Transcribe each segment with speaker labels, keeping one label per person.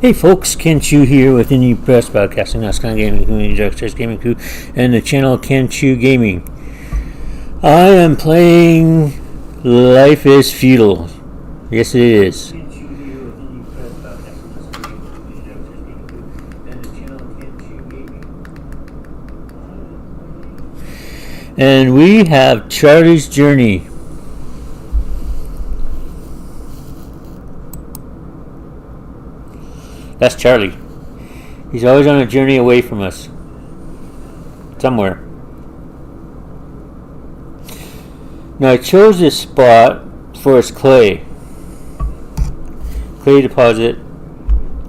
Speaker 1: Hey folks, KnTST here with InUPress Broadcasting, that's Clan Gaming Community, DarkSkys Gaming Crew, and the channel KnTST Gaming. I am playing Life is Feudal. Yes, it is. And we have Charlie's Journey. That's Charlie. He's always on a journey away from us. Somewhere. Now I chose this spot for its clay. Clay deposit.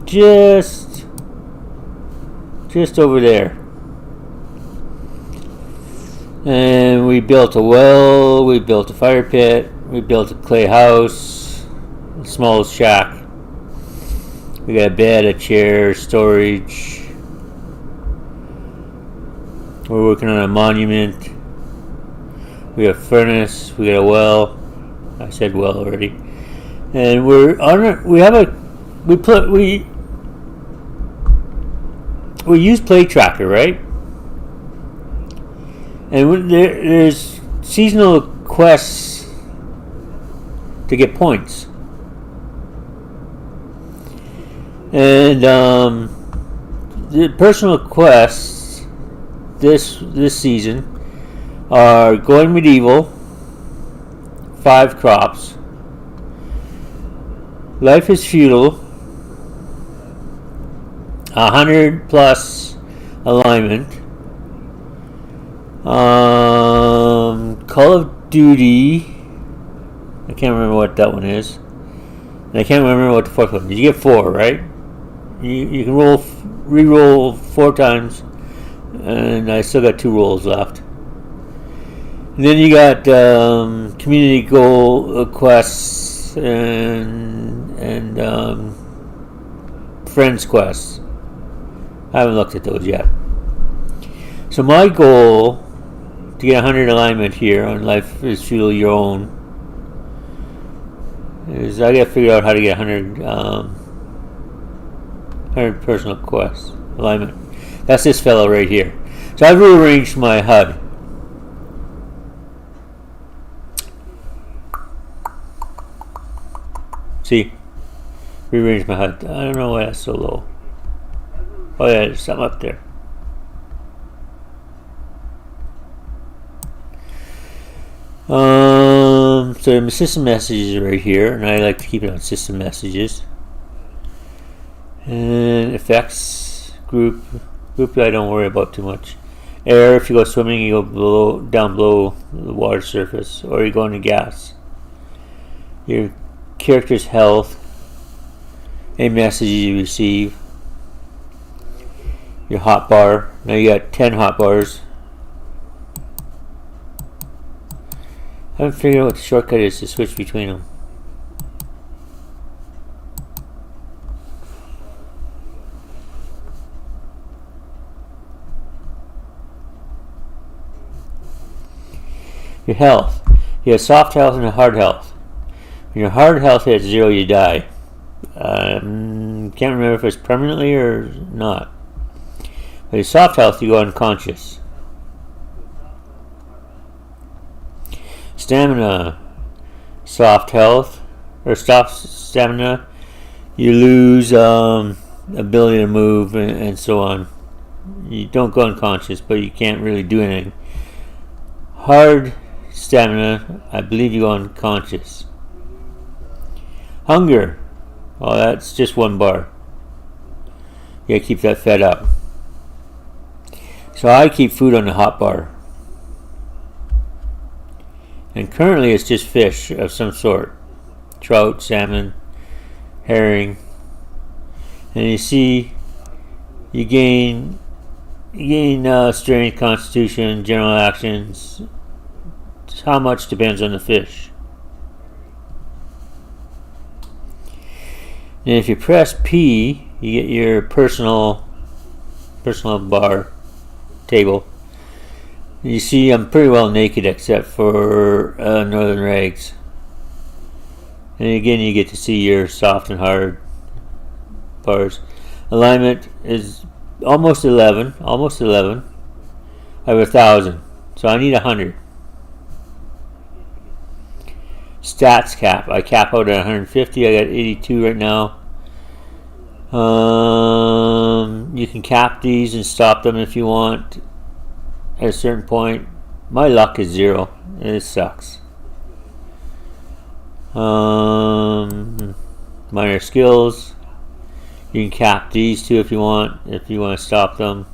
Speaker 1: Just over there. And we built a well, we built a fire pit, we built a clay house, a small shack. We got a bed, a chair, storage. We're working on a monument. We got a furnace. We got a well. I said well already. And we're on. We use Play Tracker, right? And there's seasonal quests to get points. And the personal quests this season are going medieval, 5 crops, life is feudal, 100 plus alignment, Call of Duty. I can't remember what that one is, and I can't remember what the fourth one is. You get 4, right? You can re-roll 4 times, and I still got 2 rolls left. And then you got community goal quests and friends quests. I haven't looked at those yet. So my goal to get 100 alignment here on Life is Feudal Your Own is I got to figure out how to get 100 personal quests alignment. That's this fellow right here. So I've rearranged my HUD. See? Rearranged my HUD. I don't know why that's so low. Oh yeah, there's something up there. So the system messages are right here, and I like to keep it on system messages. And effects group I don't worry about too much. Air, if you go swimming, you go down below the water surface, or you go into gas. Your character's health, any messages you receive, your hotbar. Now you got 10 hotbars. I haven't figured out what the shortcut is to switch between them. Your health. You have soft health and a hard health. When your hard health hits 0, you die. Can't remember if it's permanently or not. But your soft health, you go unconscious. Stamina. Soft health, or soft stamina, you lose ability to move and so on. You don't go unconscious, but you can't really do anything. Hard stamina, I believe you go unconscious. Hunger, well, that's just 1 bar. You gotta keep that fed up. So I keep food on the hot bar. And currently it's just fish of some sort. Trout, salmon, herring. And you see you gain strength, constitution, general actions. How much depends on the fish. And if you press P, you get your personal bar table. You see I'm pretty well naked except for northern rags. And again you get to see your soft and hard bars. Alignment is almost 11. Almost 11. I have 1,000, so I need 100. Stats cap. I cap out at 150. I got 82 right now. You can cap these and stop them if you want at a certain point. My luck is 0. It sucks. Minor skills. You can cap these too if you want to stop them.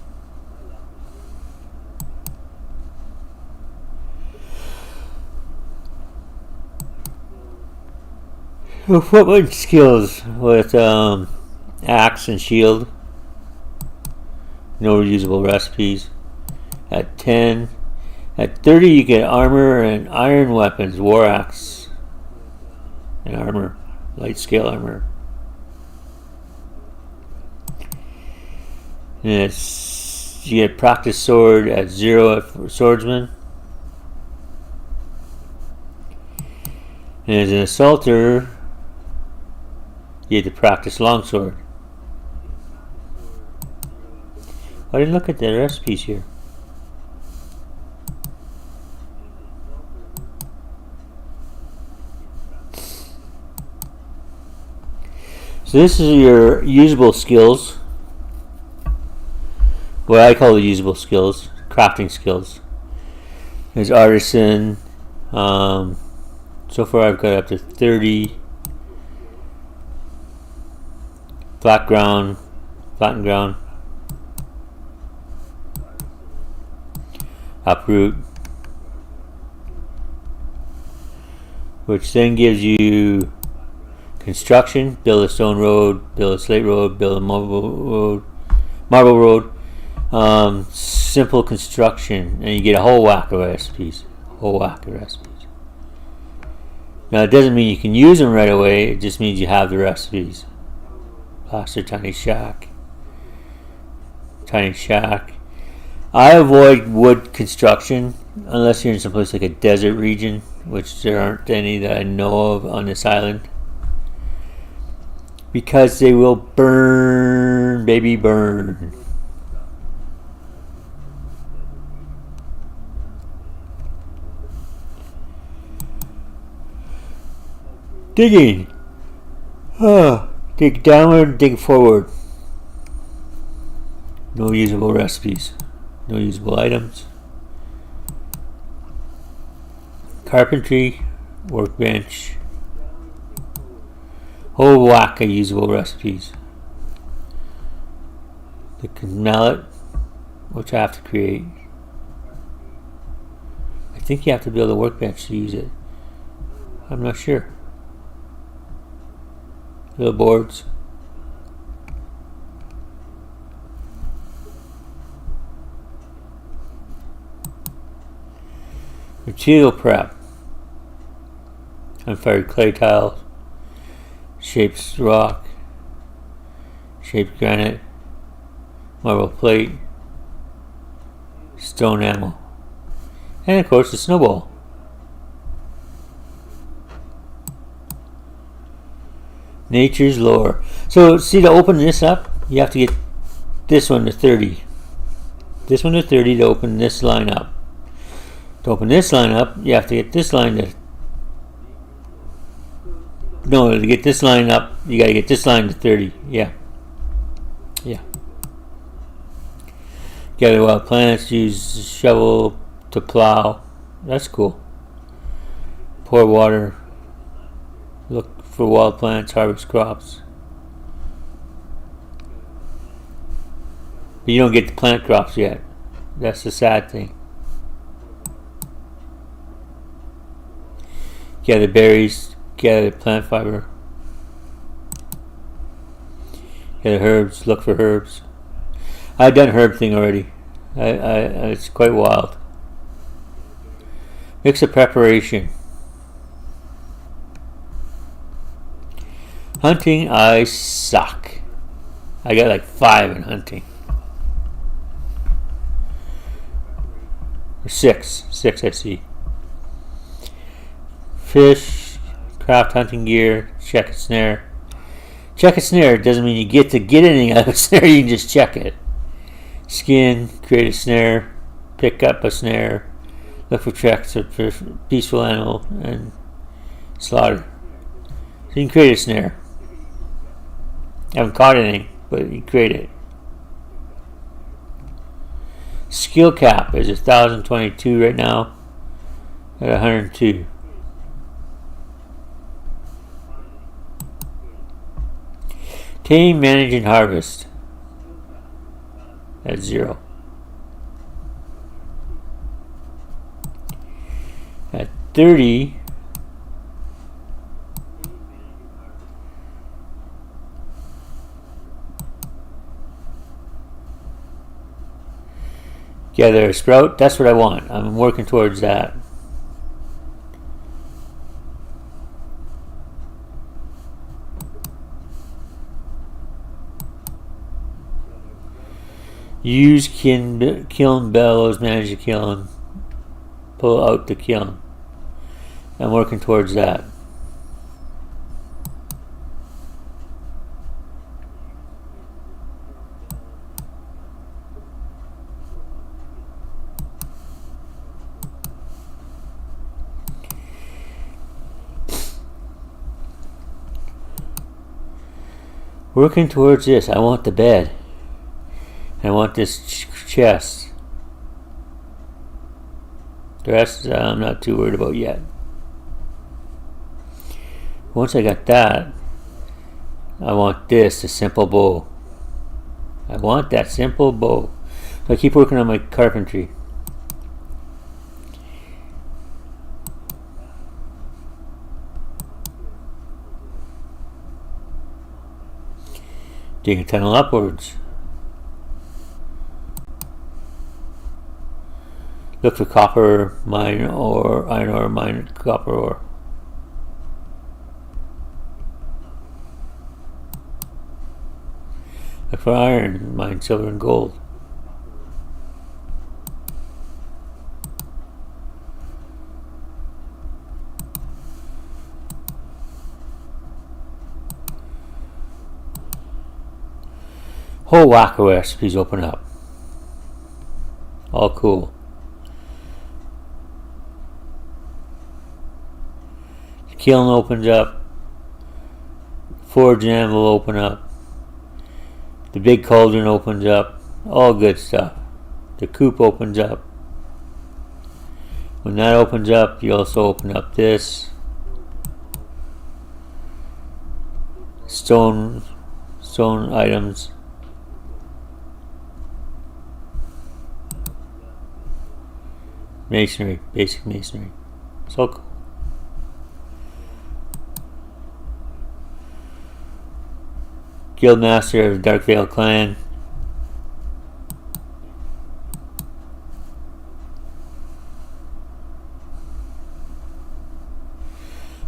Speaker 1: Equipment skills with axe and shield. No reusable recipes. At 10. At 30 you get armor and iron weapons, war axe and armor, light scale armor. And you get practice sword at 0 for swordsman. And as an assaulter, you get to practice longsword. I didn't look at the recipes here. So this is your usable skills. What I call the usable skills, crafting skills. There's artisan. So far I've got up to 30. Flattened ground. Uproot. Which then gives you construction, build a stone road, build a slate road, build a marble road. Simple construction, and you get a whole whack of recipes. Now it doesn't mean you can use them right away, it just means you have the recipes. Plaster tiny shack. I avoid wood construction unless you're in some place like a desert region, which there aren't any that I know of on this island, because they will burn, baby, burn. Digging. Dig downward, dig forward. No usable recipes. No usable items. Carpentry, workbench. Whole whack of usable recipes. The mallet, which I have to create. I think you have to build a workbench to use it. I'm not sure. Little boards. Material prep. Unfired clay tiles. Shaped rock. Shaped granite. Marble plate. Stone ammo. And of course the snowball. Nature's lore. So see, to open this up, you have to get this one to 30. This one to 30 to open this line up. To open this line up, you have to get this line to... No, to get this line up, you gotta get this line to 30. Yeah. Gather wild plants, use a shovel to plow. That's cool. Pour water. Look for wild plants, harvest crops. But you don't get the plant crops yet. That's the sad thing. Gather berries, gather plant fiber. Gather herbs, look for herbs. I've done herb thing already. It's quite wild. Mix of preparation. Hunting, I suck. I got like 5 in hunting. 6 I see. Fish, craft hunting gear, check a snare. Check a snare. It doesn't mean you get to get anything out of a snare. You can just check it. Skin, create a snare, pick up a snare, look for tracks of peaceful animal, and slaughter. So you can create a snare. I haven't caught anything, but you create it. Skill cap is 1022 right now at 102. Tame, manage, and harvest at 0. At 30, gather a sprout. That's what I want. I'm working towards that. Use kiln bellows, manage the kiln, pull out the kiln. I'm working towards that. Working towards this. I want the bed. I want this chest. The rest I'm not too worried about yet. Once I got that, I want this, a simple bow. I want that simple bow. So I keep working on my carpentry. Dig a tunnel upwards. Look for copper mine or iron ore mine copper ore. Look for iron, mine silver and gold. Whole whack of recipes open up. All cool. The kiln opens up. Forge and anvil open up. The big cauldron opens up. All good stuff. The coop opens up. When that opens up, you also open up this. Stone items. Masonry, basic masonry. So cool. Guildmaster of the Darkvale Clan.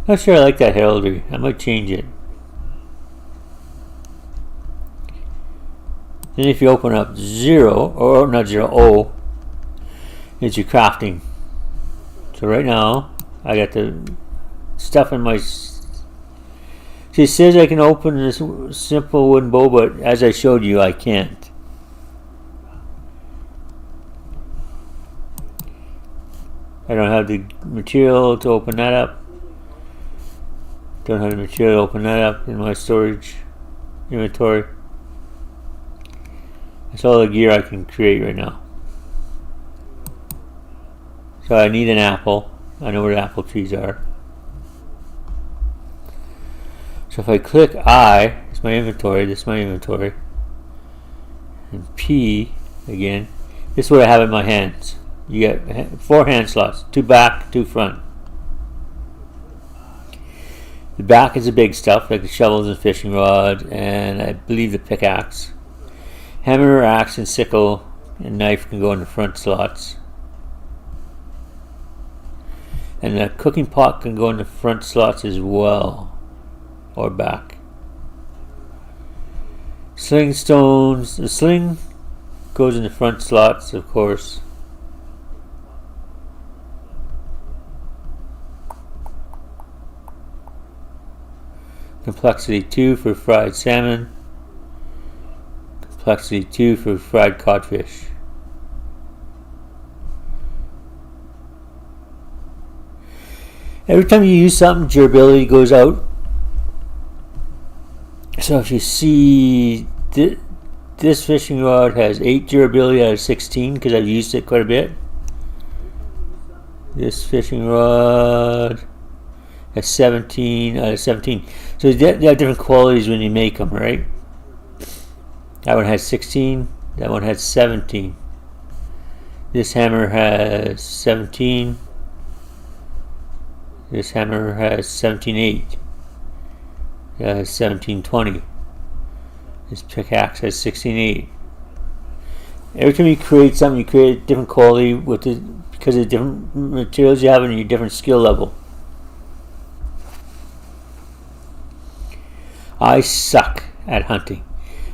Speaker 1: Not sure I like that heraldry. I might change it. Then if you open up 0, or not 0, O, it's your crafting. So right now, I got the stuff in my... See, it says I can open this simple wooden bow, but as I showed you, I can't. I don't have the material to open that up. Don't have the material to open that up in my storage inventory. That's all the gear I can create right now. So I need an apple. I know where the apple trees are. So if I click I, it's my inventory, this is my inventory. And P, again, this is what I have in my hands. You get 4 hand slots, 2 back, 2 front. The back is the big stuff, like the shovels and fishing rod, and I believe the pickaxe. Hammer, axe, and sickle, and knife can go in the front slots. And the cooking pot can go in the front slots as well, or back. Sling stones, the sling goes in the front slots, of course. Complexity 2 for fried salmon. Complexity 2 for fried codfish. Every time you use something, durability goes out. So if you see this fishing rod has 8 durability out of 16 because I've used it quite a bit. This fishing rod has 17 out of 17. So they have different qualities when you make them, right? That one has 16. That one has 17. This hammer has 17. This hammer has 17.8. That has 17.20. This pickaxe has 16.8. Every time you create something, you create a different quality with it because of the different materials you have and your different skill level. I suck at hunting.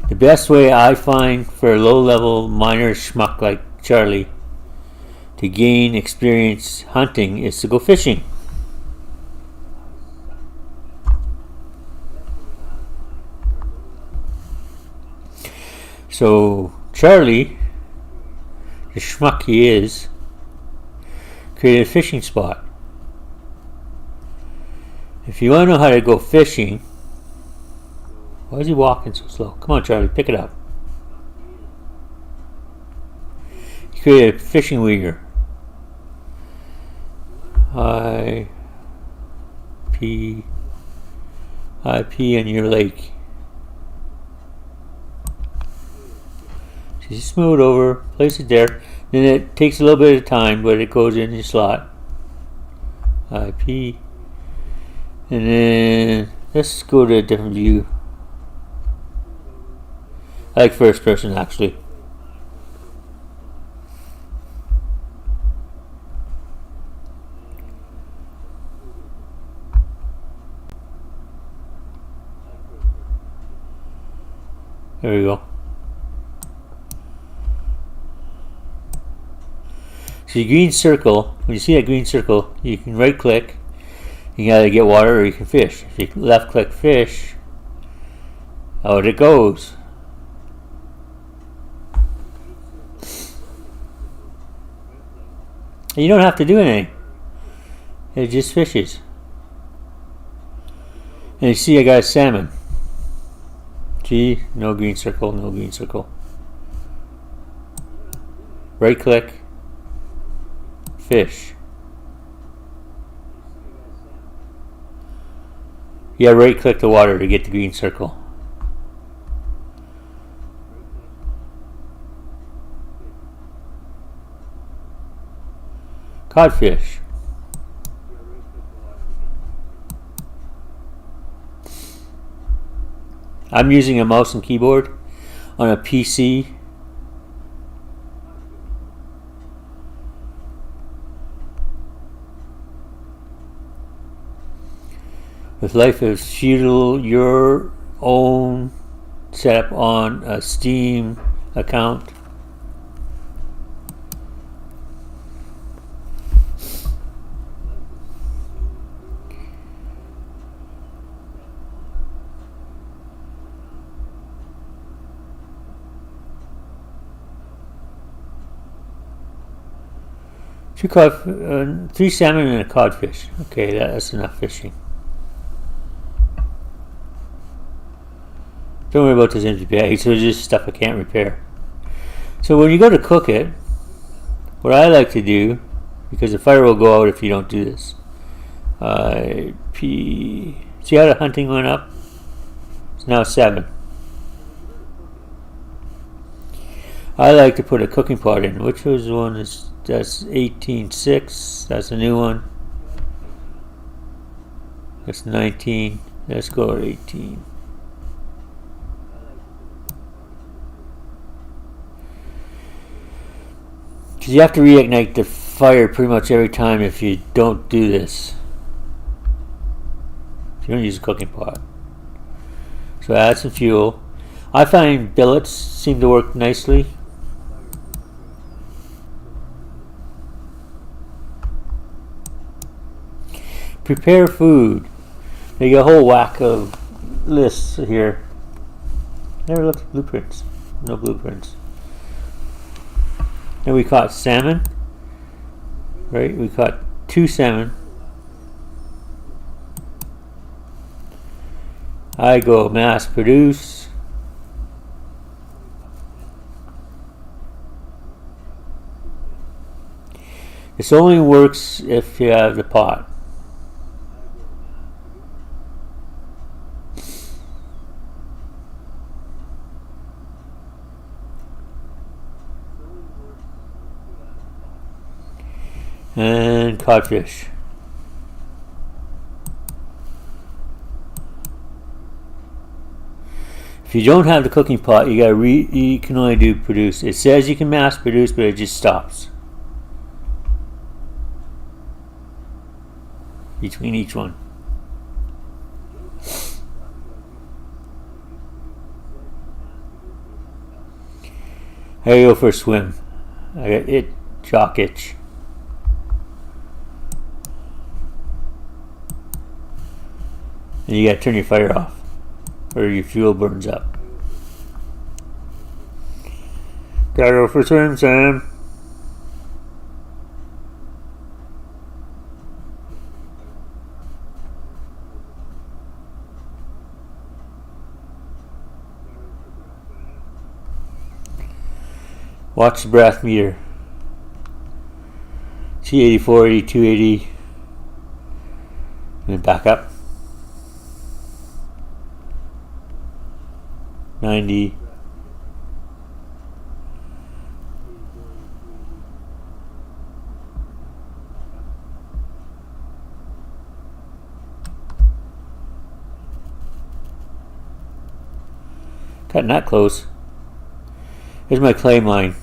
Speaker 1: The best way I find for a low-level miner schmuck like Charlie to gain experience hunting is to go fishing. So Charlie, the schmuck he is, created a fishing spot. If you want to know how to go fishing, why is he walking so slow? Come on, Charlie, pick it up. He created a fishing weir. IP in your lake. So you smooth over, place it there. Then it takes a little bit of time, but it goes in your slot. IP. And then let's go to a different view. I like first person actually. There we go. So your green circle, when you see that green circle, you can right click. You can either get water or you can fish. If you left click fish, out it goes. And you don't have to do anything. It just fishes. And you see I got a salmon. See, no green circle, no green circle. Right click. Fish. Yeah, right click the water to get the green circle. Codfish. I'm using a mouse and keyboard on a PC. With Life is Feudal, your own setup on a Steam account. Three salmon and a codfish. Okay, that's enough fishing. Don't worry about this empty bag. So it's just stuff I can't repair. So when you go to cook it, what I like to do, because the fire will go out if you don't do this. See how the hunting went up? It's now 7. I like to put a cooking pot in. Which was the one that's 18.6. That's a new one. That's 19. Let's go to 18. Because you have to reignite the fire pretty much every time if you don't do this. If you don't use a cooking pot. So add some fuel. I find billets seem to work nicely. Prepare food. Make a whole whack of lists here. Never looked at blueprints. No blueprints. And we caught salmon. Right? We caught 2 salmon. I go mass produce. This only works if you have the pot. And codfish. If you don't have the cooking pot, you can only do produce. It says you can mass produce, but it just stops between each one. I gotta go for a swim. I got jock itch. And you gotta turn your fire off, or your fuel burns up. Gotta go for a swim, Sam. Watch the breath meter. See 84, 82, 80. And then back up. 90. Cutting that close. Here's my claim line.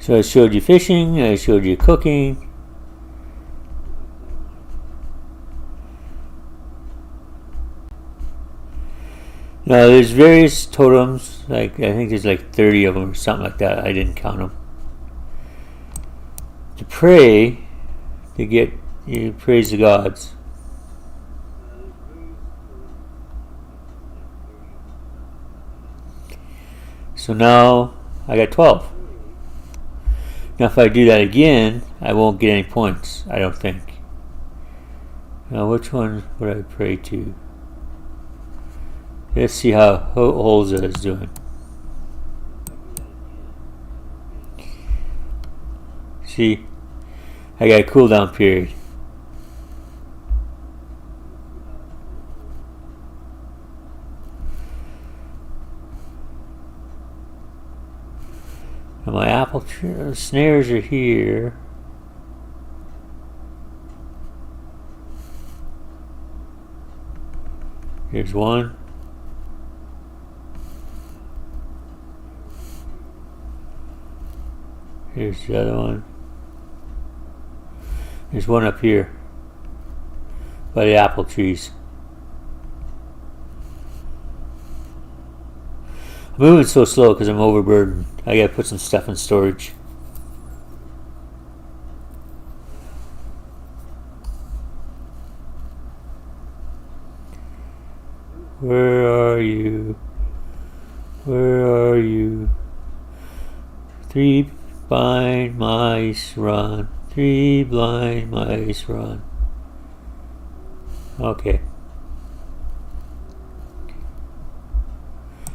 Speaker 1: So I showed you fishing, I showed you cooking. Now there's various totems, like I think there's like 30 of them or something like that. I didn't count them. To pray, you praise the gods. So now I got 12. Now if I do that again, I won't get any points, I don't think. Now which one would I pray to? Let's see how Holza is doing. See, I got a cooldown period. And my apple snares are here. Here's one. Here's the other one. There's one up here by the apple trees. I'm moving so slow because I'm overburdened. I gotta put some stuff in storage. Where are you? Where are you? 3 blind mice run. 3 blind mice run. Okay.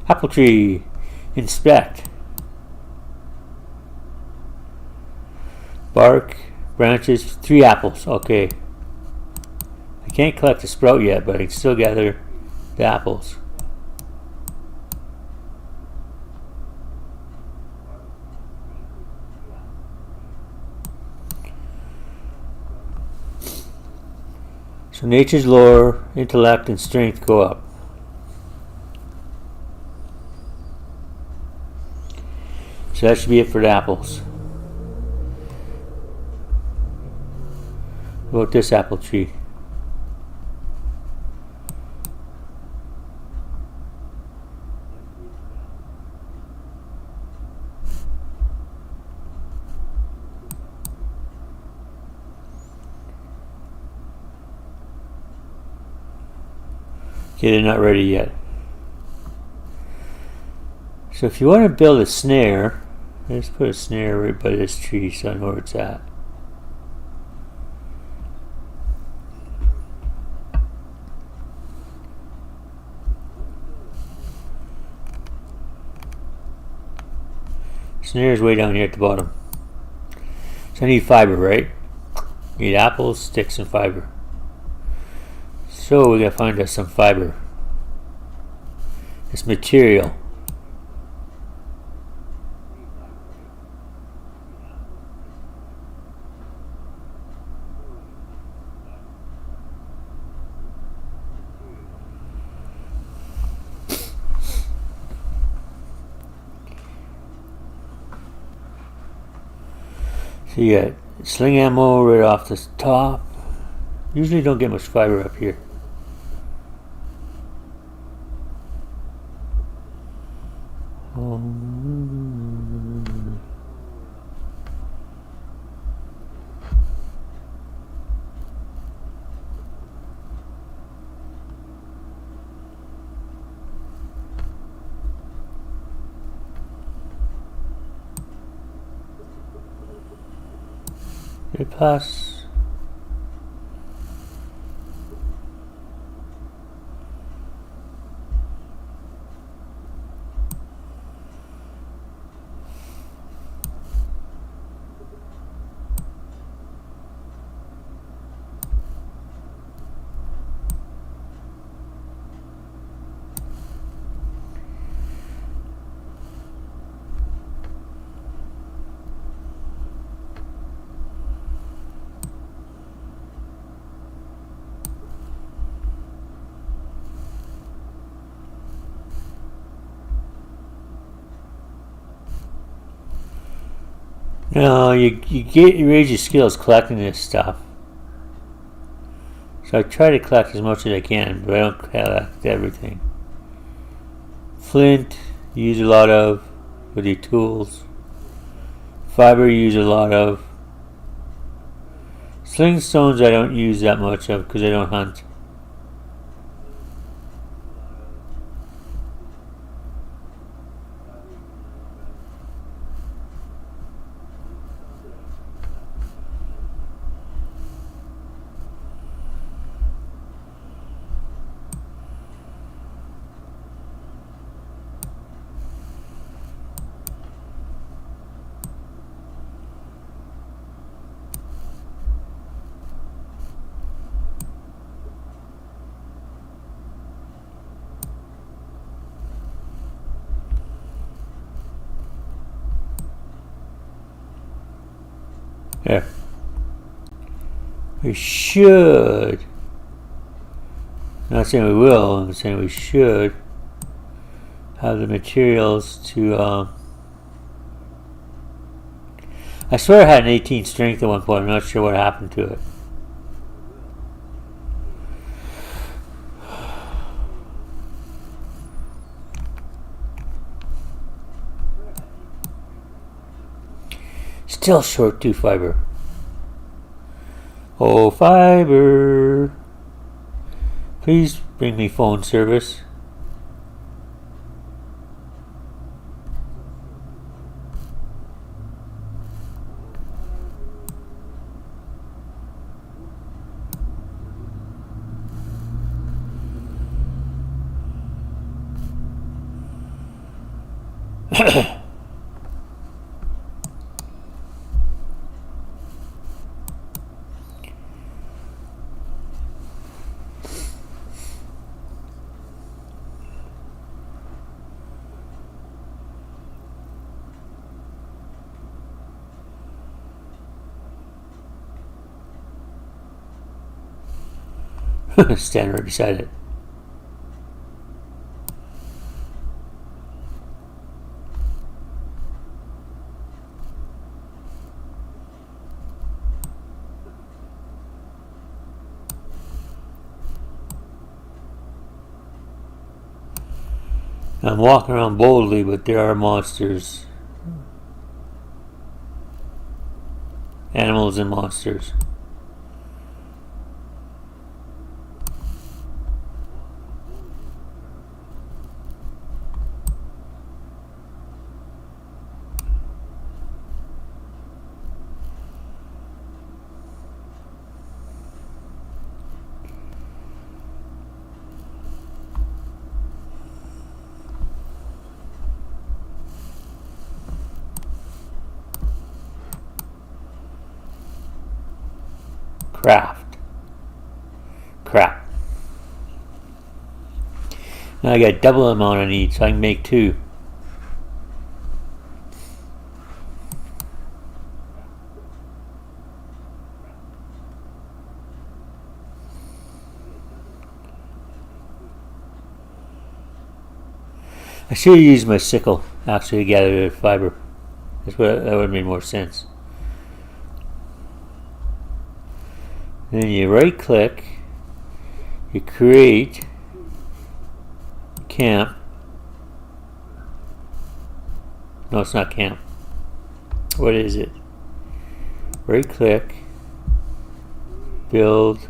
Speaker 1: Apple tree. Inspect. Bark. Branches. 3 apples. Okay. I can't collect the sprout yet, but I can still gather the apples. So nature's lore, intellect, and strength go up. So that should be it for the apples. What about this apple tree? Okay, they're not ready yet. So if you want to build a snare, let's put a snare right by this tree so I know where it's at. Snare is way down here at the bottom. So I need fiber, right? Need apples, sticks, and fiber. So we gotta find us some fiber. It's material. So you got sling ammo right off the top. Usually don't get much fiber up here. Pass. No, you raise your skills collecting this stuff. So I try to collect as much as I can, but I don't collect everything. Flint, you use a lot of with your tools. Fiber, you use a lot of. Sling stones I don't use that much of because I don't hunt. There. We should. I'm not saying we will, I'm saying we should have the materials to. I swear I had an 18 strength at one point, I'm not sure what happened to it. Still short 2 fiber. Oh, fiber. Please bring me phone service. Stand right beside it. I'm walking around boldly, but there are monsters. Animals and monsters. craft. Crap. Now I got double the amount I need, so I can make 2. I should have used my sickle actually to gather the fiber. That would have made more sense. Then you right click, you create camp. No, it's not camp. What is it? Right click, build,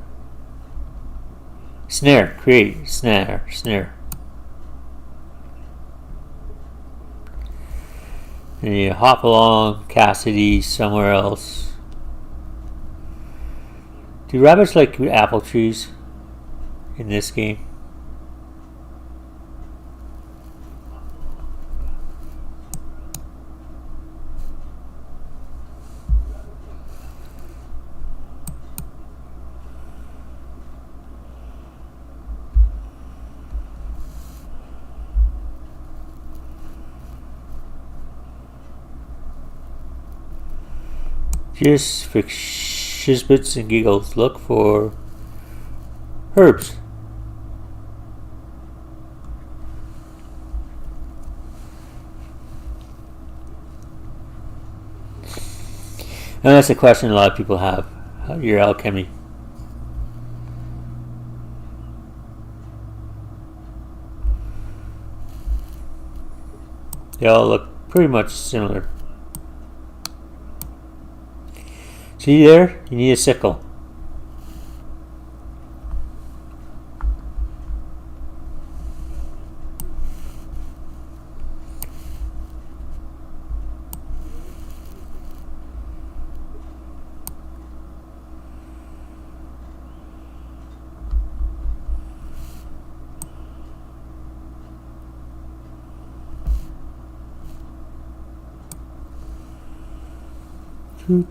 Speaker 1: snare, create snare. And you hop along Cassidy somewhere else. Do rabbits like apple trees in this game? Just for shizbits and giggles, look for herbs. And that's a question a lot of people have. Your alchemy. They all look pretty much similar. See there? You need a sickle. You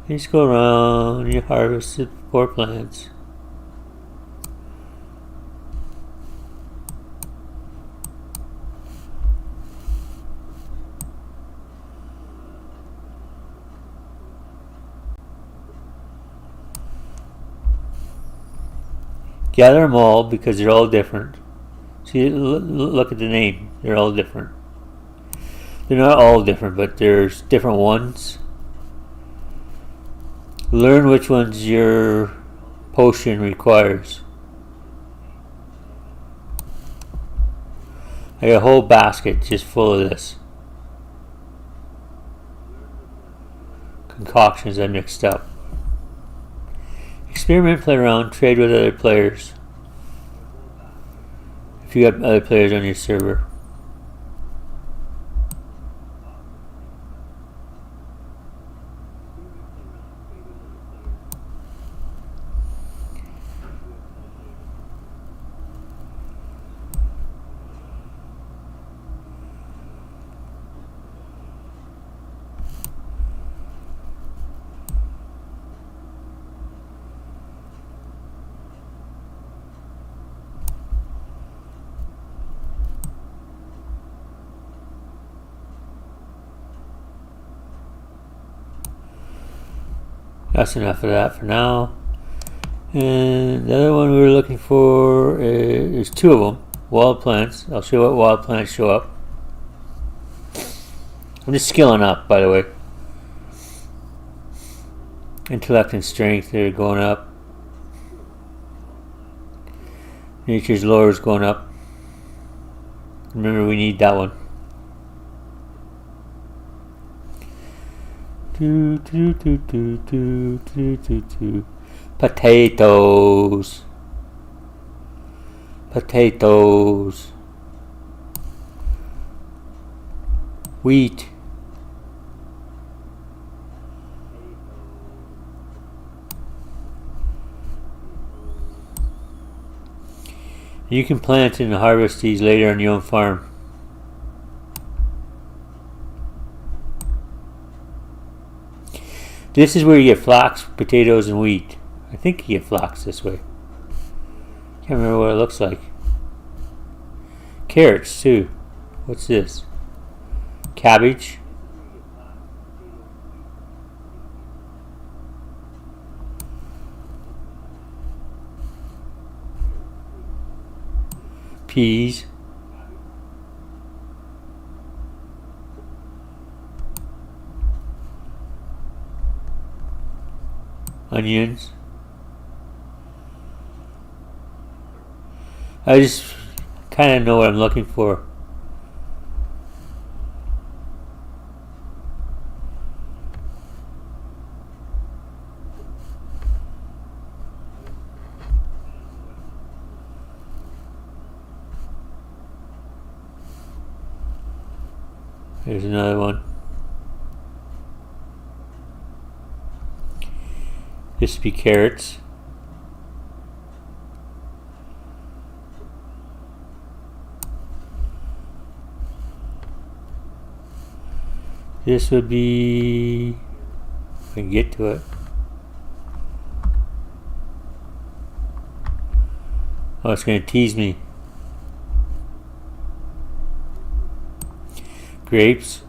Speaker 1: just go around, you harvest the poor plants. Gather them all because they're all different. See, look at the name. They're all different. They're not all different, but there's different ones. Learn which ones your potion requires. I got a whole basket just full of this. Concoctions I mixed up. Experiment, play around, trade with other players. If you got other players on your server. That's enough of that for now. And the other one we were looking for is 2 of them. Wild plants. I'll show you what wild plants show up. I'm just skilling up, by the way. Intellect and strength, they're going up. Nature's lore is going up. Remember, we need that one. Potatoes. Potatoes. Wheat. You can plant and harvest these later on your own farm. This is where you get flax, potatoes, and wheat. I think you get flax this way. Can't remember what it looks like. Carrots too. What's this? Cabbage. Peas. Onions. I just kind of know what I'm looking for. Here's another one. This would be carrots. This would be, if I can get to it. Oh, it's going to tease me. Grapes.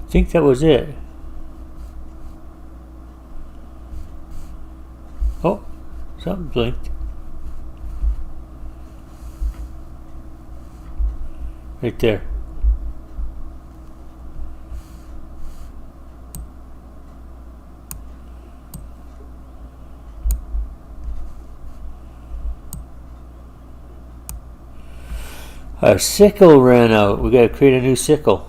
Speaker 1: I think that was it. Oh, something blinked. Right there. Our sickle ran out. We got to create a new sickle.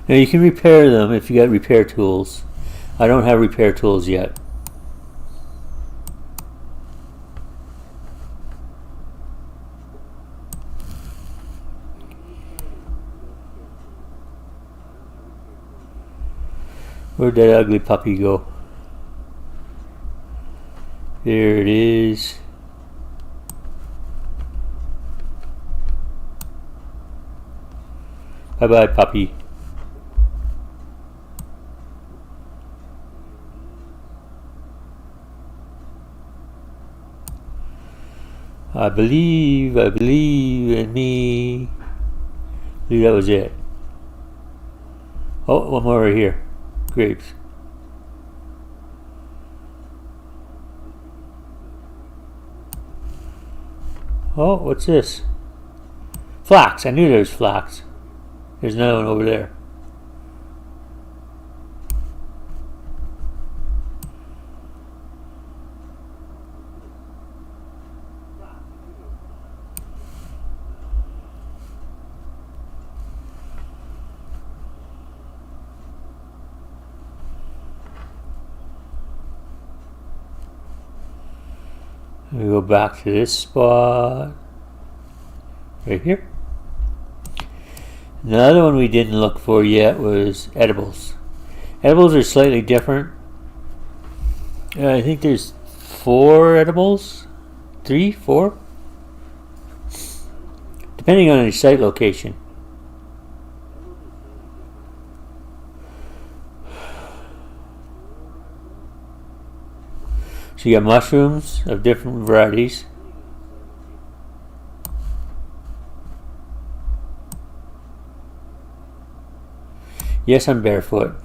Speaker 1: Now you can repair them if you got repair tools. I don't have repair tools yet. Where'd that ugly puppy go? There it is. Bye bye, puppy. I believe in me. I believe that was it. Oh, one more right here. Grapes. Oh, what's this? Flax. I knew there was flax. There's another one over there. We go back to this spot right here. Another one we didn't look for yet was edibles. Edibles are slightly different. I think there's 4 edibles, 3, 4, depending on your site location. So you got mushrooms of different varieties. Yes, I'm barefoot.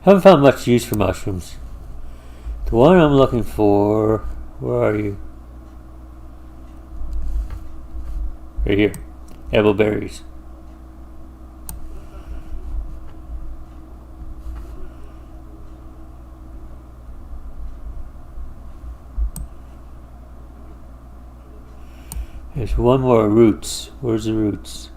Speaker 1: Haven't found much use for mushrooms. The one I'm looking for, where are you? Right here. Edible berries. There's one more, roots. Where's the roots?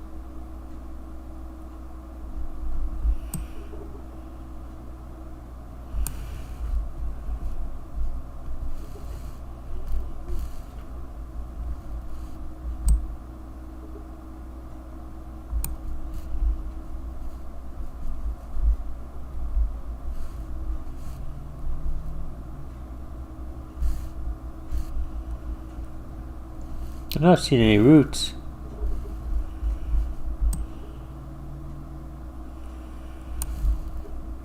Speaker 1: I'm not seeing any roots.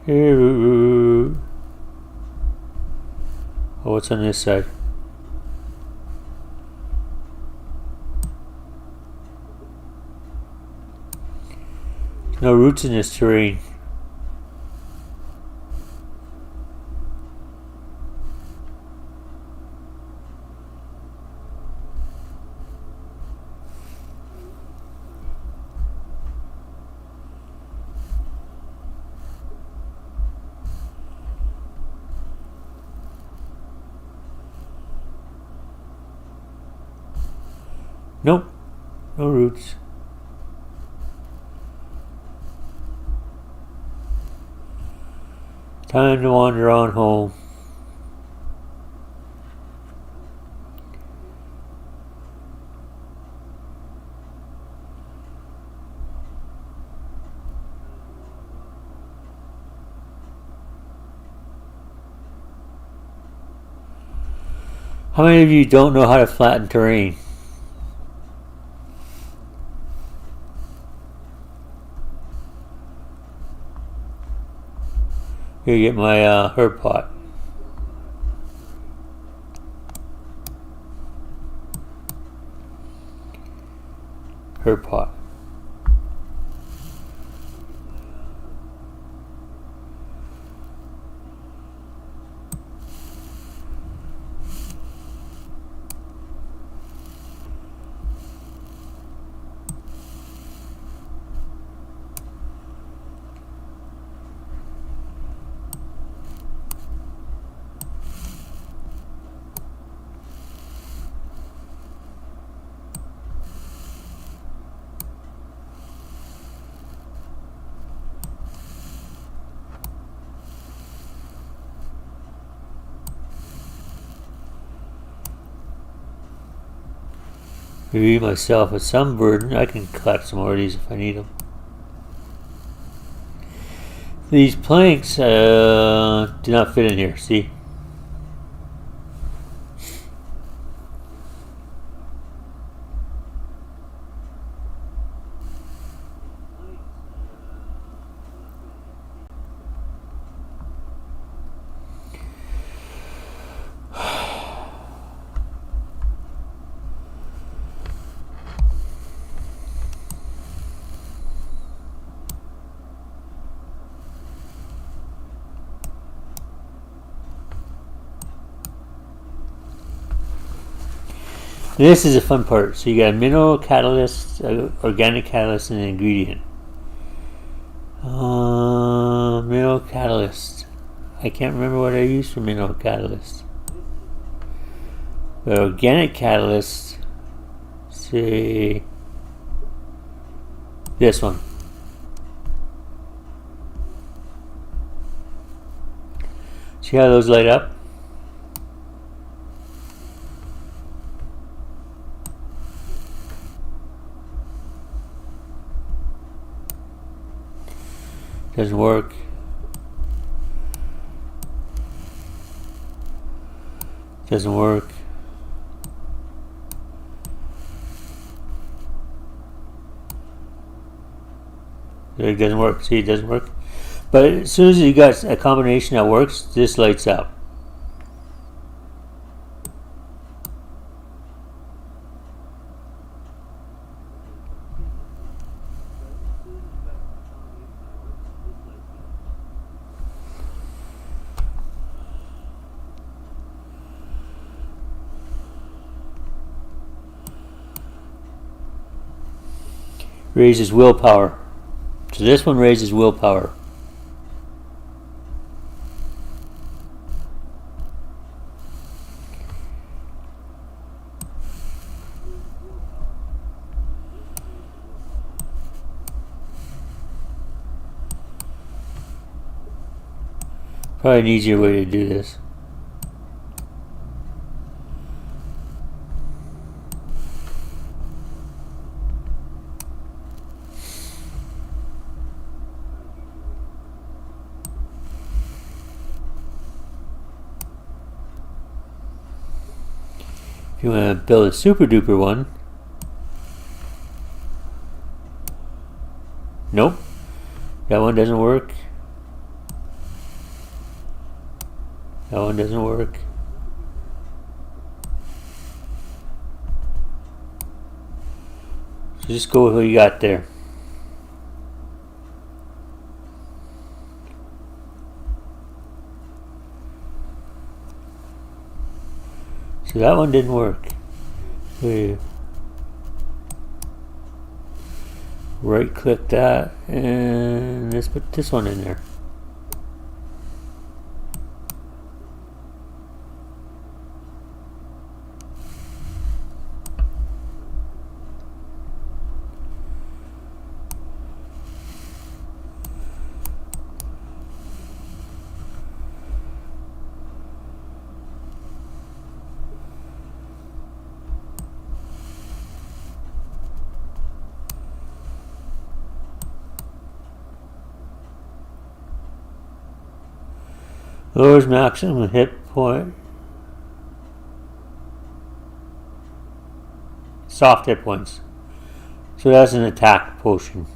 Speaker 1: Here, root. Oh, what's on this side? There's no roots in this terrain. Nope, no roots. Time to wander on home. How many of you don't know how to flatten terrain? Here, get my herb pot. Herb pot. Maybe myself with some burden, I can collect some more of these if I need them. These planks do not fit in here, see? This is a fun part. So you got a mineral catalyst, organic catalyst, and an ingredient. Mineral catalyst. I can't remember what I used for mineral catalyst. But organic catalyst, say this one. See how those light up? Doesn't work. Doesn't work. It doesn't work. See, it doesn't work. But as soon as you got a combination that works, this lights up. raises willpower. So this one raises willpower. Probably an easier way to do this. If you want to build a super duper one, nope, that one doesn't work. That one doesn't work. So just go with what you got there. So that one didn't work. Right click that and let's put this one in there. Lowers maximum hit point. Soft hit points. So that's an attack potion.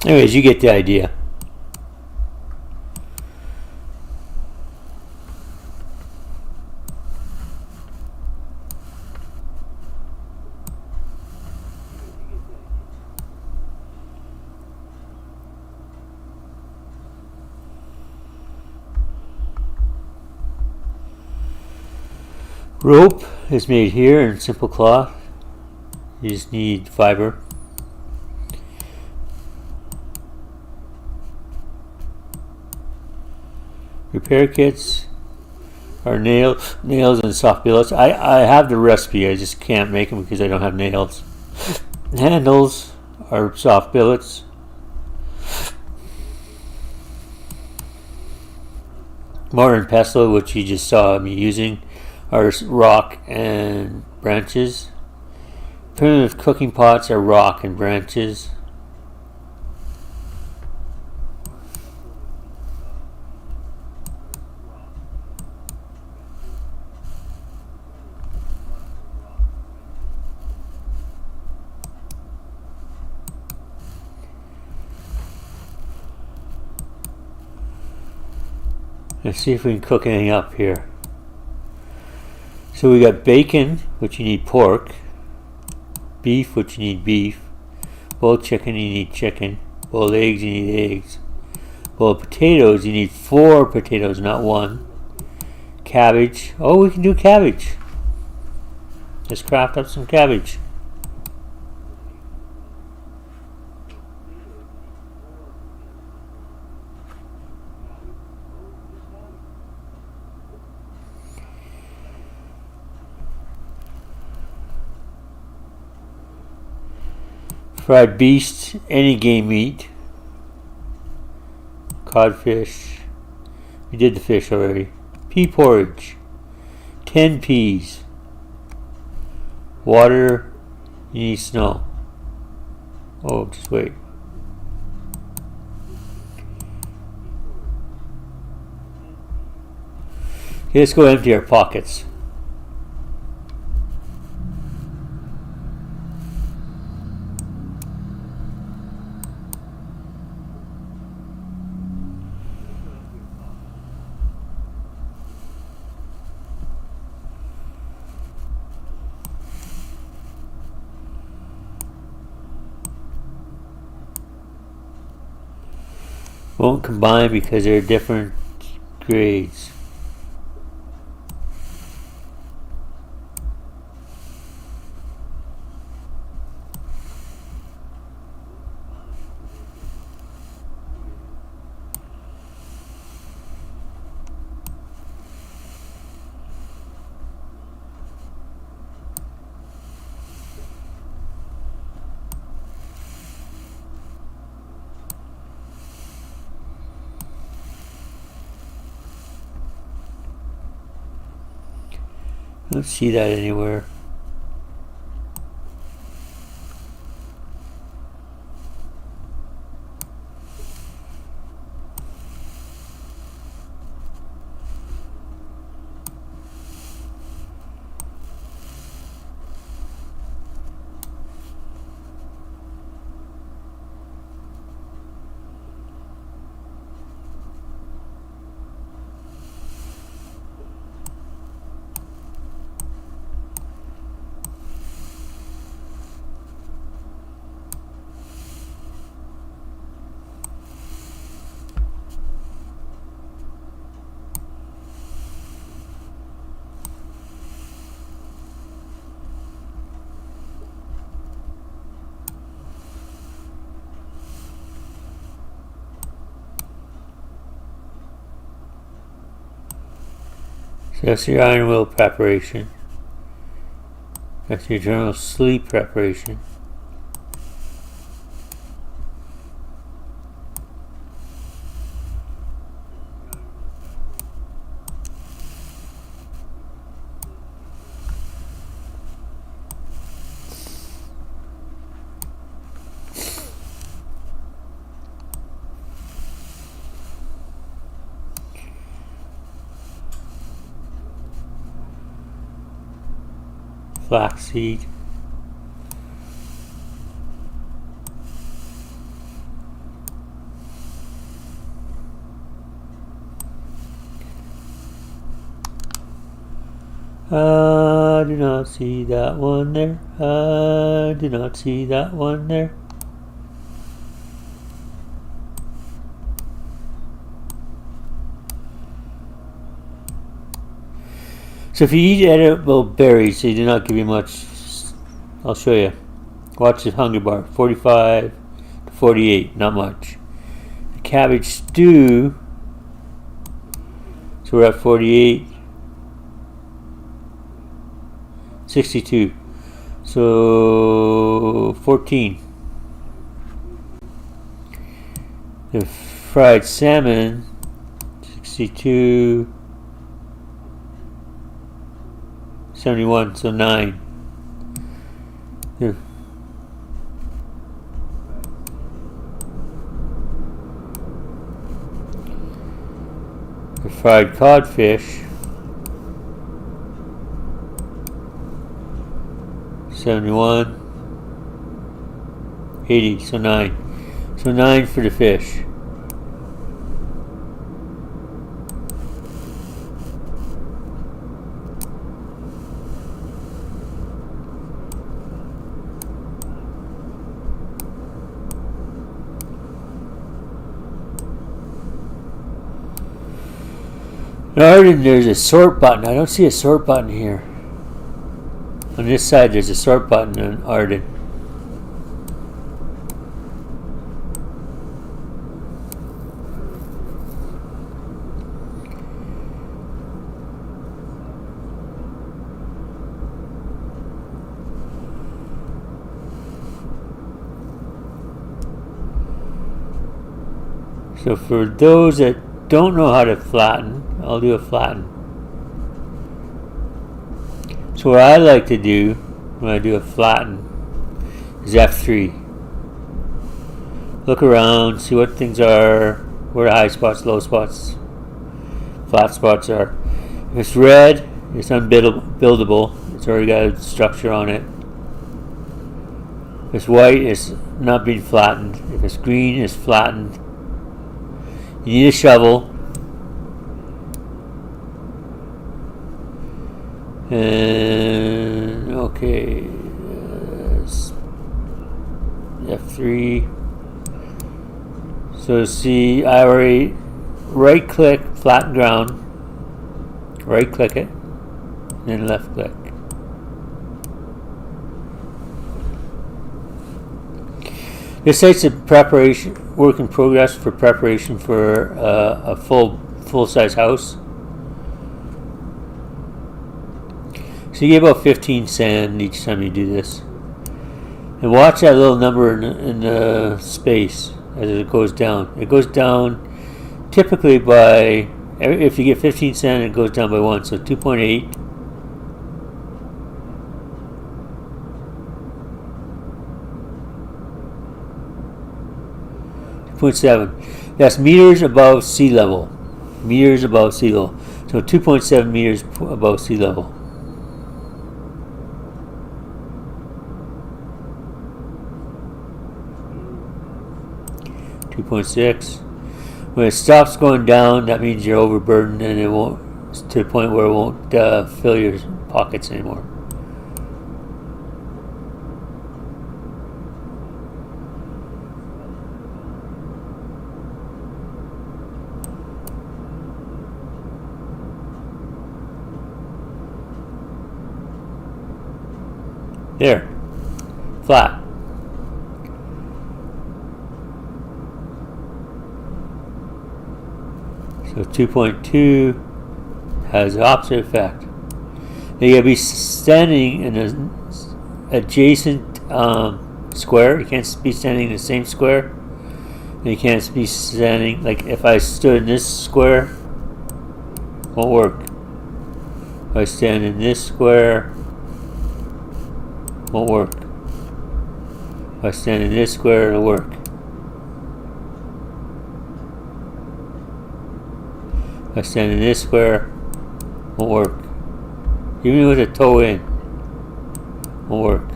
Speaker 1: Anyways, you get the idea. Rope is made here in simple cloth. You just need fiber. Repair kits are nails and soft billets. I have the recipe, I just can't make them because I don't have nails. Handles are soft billets. Mortar and pestle, which you just saw me using, are rock and branches. Primitive cooking pots are rock and branches. Let's see if we can cook anything up here. So we got bacon, which you need pork. Beef, which you need beef. Boiled chicken, you need chicken. Boiled eggs, you need eggs. Boiled potatoes, you need 4 potatoes, not 1. Cabbage. Oh, we can do cabbage. Let's craft up some cabbage. Fried beast, any game meat. Codfish. We did the fish already. Pea porridge. 10 peas. Water You need snow. Oh, just wait. Okay, let's go empty our pockets. Won't combine because they're different grades. I don't see that anywhere. So that's your iron will preparation. That's your eternal sleep preparation. Flaxseed. I do not see that one there. I do not see that one there. So if you eat edible berries, they do not give you much. I'll show you. Watch the hunger bar. 45 to 48, not much. The cabbage stew. So we're at 48. 62. So 14. The fried salmon. 62. 71, so 9. Here. The fried codfish, 71, 80, so 9. So 9 for the fish. Arden, there's a sort button. I don't see a sort button here. On this side, there's a sort button on Arden. So for those that don't know how to flatten, I'll do a flatten. So what I like to do when I do a flatten is F3. Look around, see what things are, where the high spots, low spots, flat spots are. If it's red, it's unbuildable. It's already got a structure on it. If it's white, it's not being flattened. If it's green, it's flattened. You need a shovel. And okay, F3. So see, I already right click flatten ground, right click it, then left click. This site's a preparation, work in progress for preparation for a full-size house. So you get about 15 sand each time you do this. And watch that little number in the space as it goes down. It goes down typically by, if you get 15 sand, it goes down by 1. So 2.8. 2.7. That's meters above sea level. Meters above sea level. So 2.7 meters above sea level. When it stops going down, that means you're overburdened and it won't, to the point where it won't fill your pockets anymore. There, flat. So 2.2 has the opposite effect. Now you gotta be standing in an adjacent square. You can't be standing in the same square. And you can't be standing, like if I stood in this square, won't work. If I stand in this square, won't work. If I stand in this square, it'll work. If I stand in this square, won't work. Even with a toe in, won't work.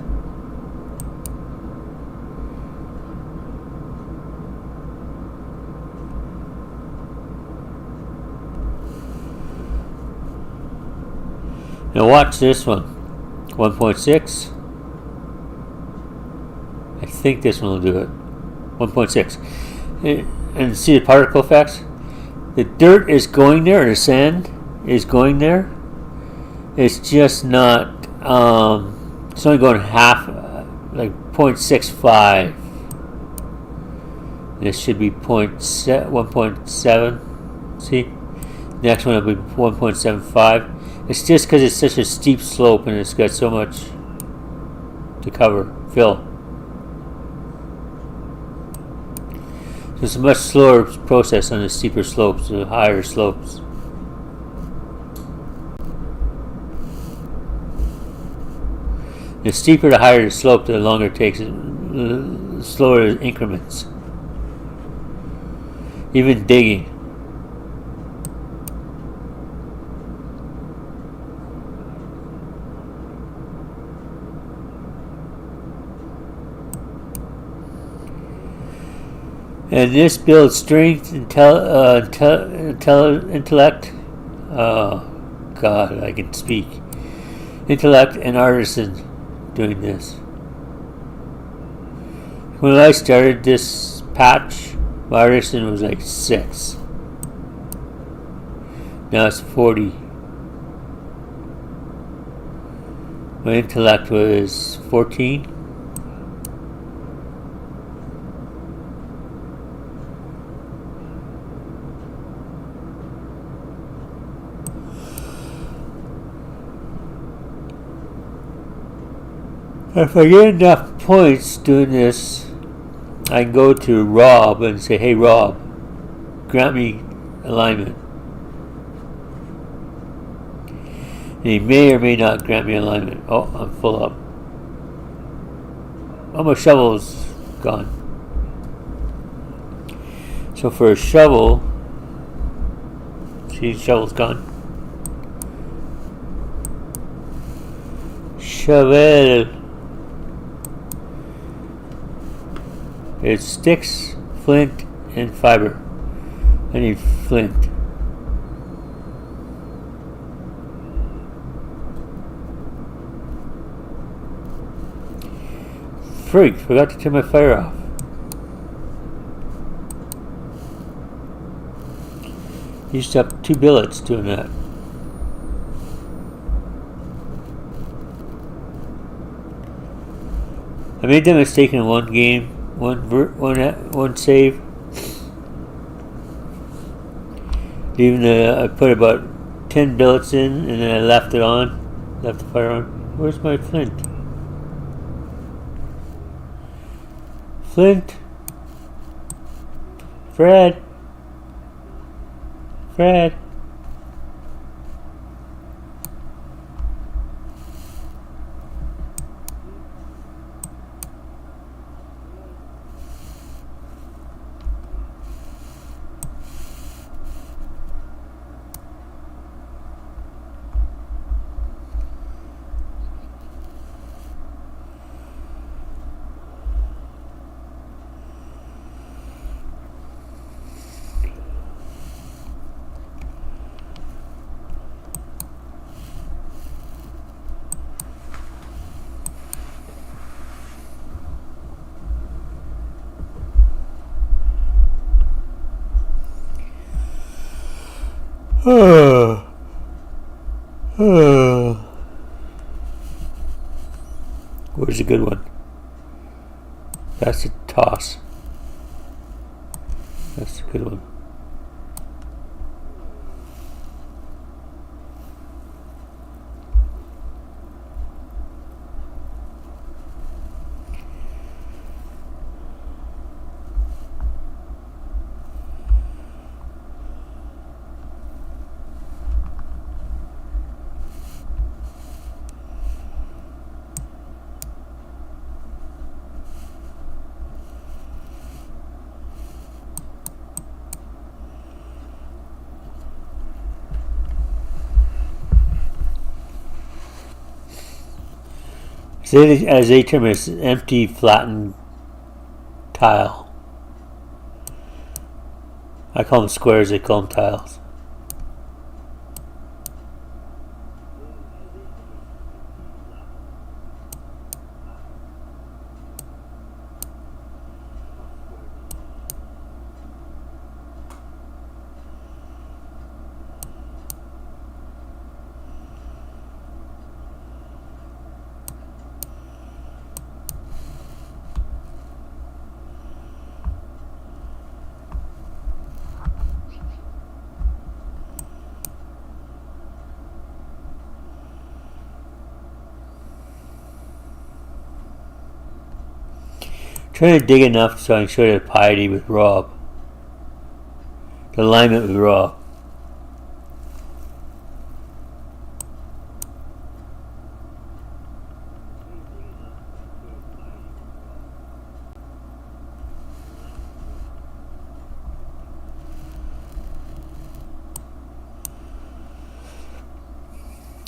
Speaker 1: Now watch this one. 1.6. I think this one will do it. 1.6. And see the particle effects? The dirt is going there, or the sand is going there. It's just not, it's only going half, like 0.65. This should be 1.7. See? Next one will be 1.75. It's just because it's such a steep slope and it's got so much to cover, fill. So it's a much slower process on the steeper slopes, the higher slopes. The steeper the higher the slope, the longer it takes, the slower the increments. Even digging. And this builds strength, intellect. Oh, God, I can speak. Intellect and artisan doing this. When I started this patch, my artisan was like 6. Now it's 40. My intellect was 14. If I get enough points doing this, I can go to Rob and say, hey Rob, grant me alignment. And he may or may not grant me alignment. Oh, I'm full up. all my shovels gone. So for a shovel, see, shovel's gone. Shovel. It's sticks, flint, and fiber. I need flint. Freak, forgot to turn my fire off. Used up 2 billets doing that. I made that mistake in one game, one save. I put about 10 billets in, and then I left it on, left the fire on. Where's my flint? Flint. Fred. Fred. Where's a good one? That's a toss. That's a good one. As they term it, it's an empty, flattened tile. I call them squares, they call them tiles. Trying to dig enough so I can show the piety with Rob. The alignment with Rob.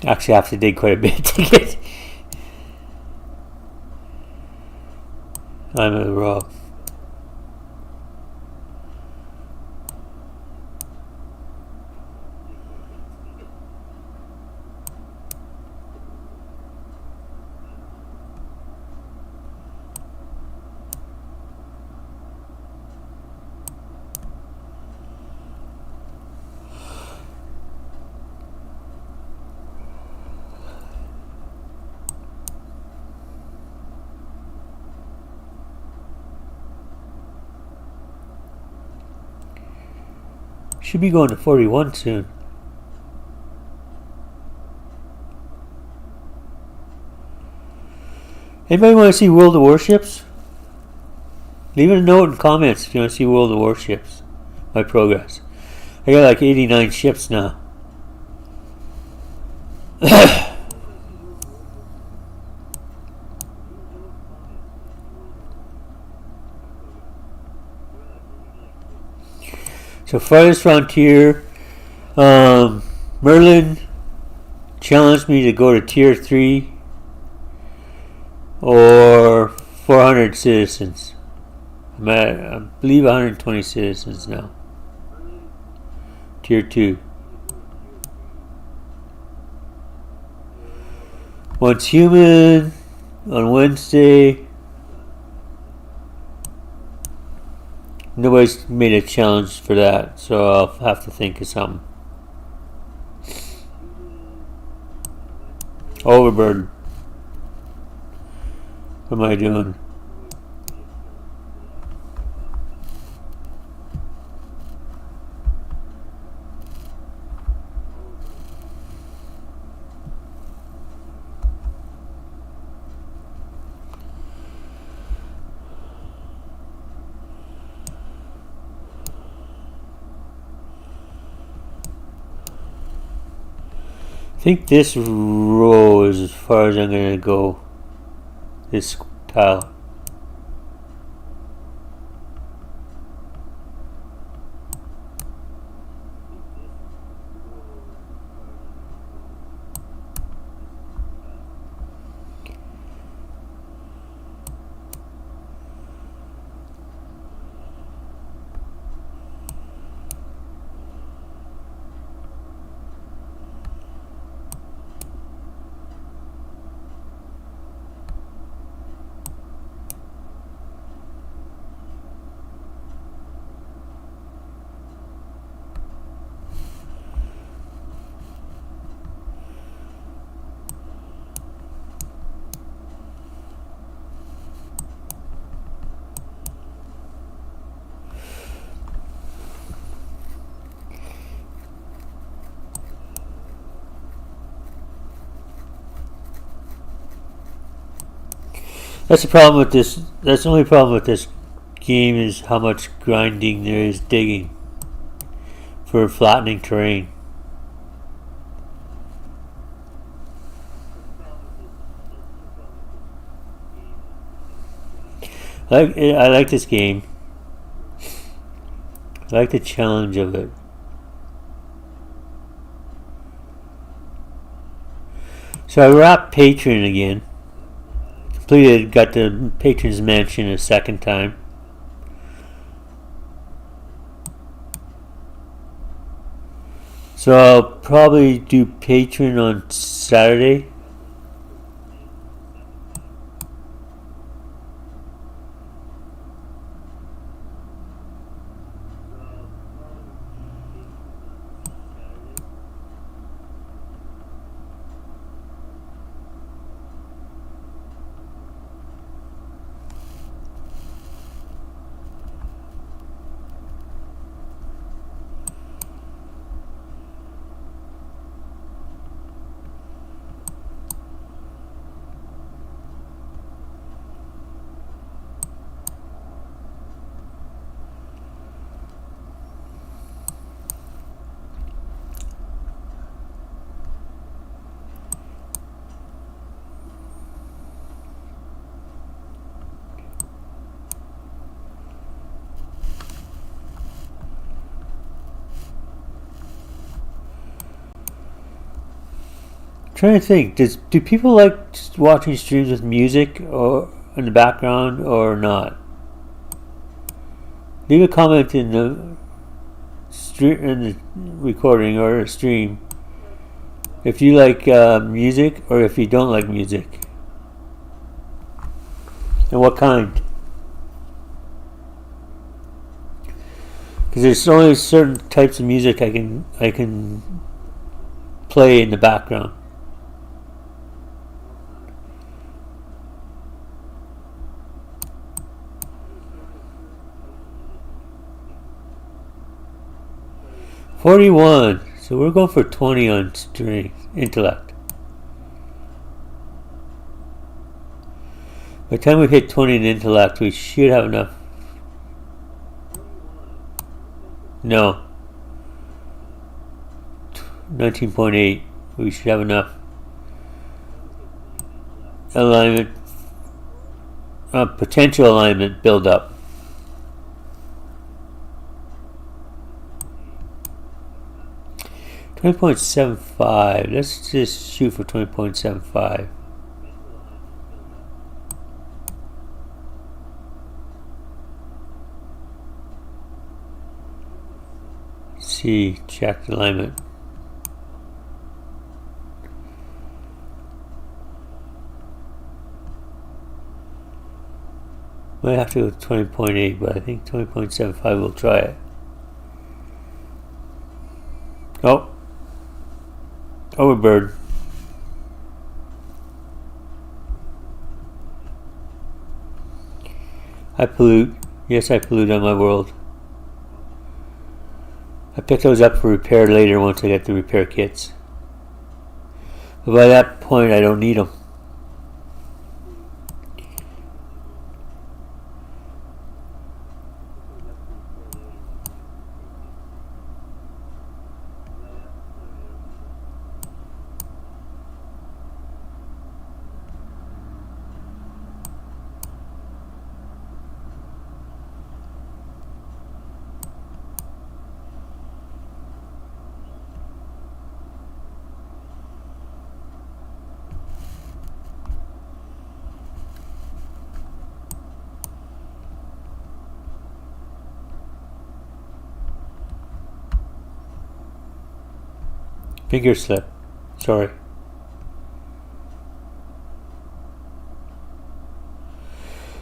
Speaker 1: Actually, I have to dig quite a bit to get. I'm a Rob. Should be going to 41 soon. Anybody want to see World of Warships? Leave a note in comments if you want to see World of Warships. My progress. I got like 89 ships now. So farthest frontier, Merlin challenged me to go to tier 3 or 400 citizens. I'm at, I believe, 120 citizens now. Tier 2. Once human on Wednesday. Nobody's made a challenge for that, so I'll have to think of something. Overburden. What am I doing? I think this row is as far as I'm going to go. This tile. That's the problem with this. That's the only problem with this game is how much grinding there is digging for flattening terrain. I like this game. I like the challenge of it. So I wrapped Patron again. Completed, got the Patron's Mansion a second time. So I'll probably do Patron on Saturday. Trying to think, do people like watching streams with music or in the background or not? Leave a comment in the recording or stream if you like music or if you don't like music, and what kind. Because there's only certain types of music I can play in the background. $41. So we're going for 20 on intellect. By the time we hit 20 in intellect, we should have enough. No. 19.8. We should have enough alignment, potential alignment build up. 20.75. Let's just shoot for 20.75. See, check alignment. Might have to go with 20.8, but I think 20.75 we'll try it. Oh. Overbird. I pollute. Yes, I pollute on my world. I pick those up for repair later once I get the repair kits. But by that point, I don't need them. Finger slip. Sorry.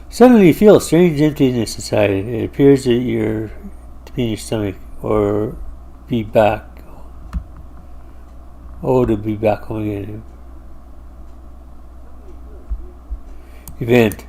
Speaker 1: Suddenly you feel a strange emptiness inside. It appears that you're to be in your stomach or be back. Oh, to be back home again. Event.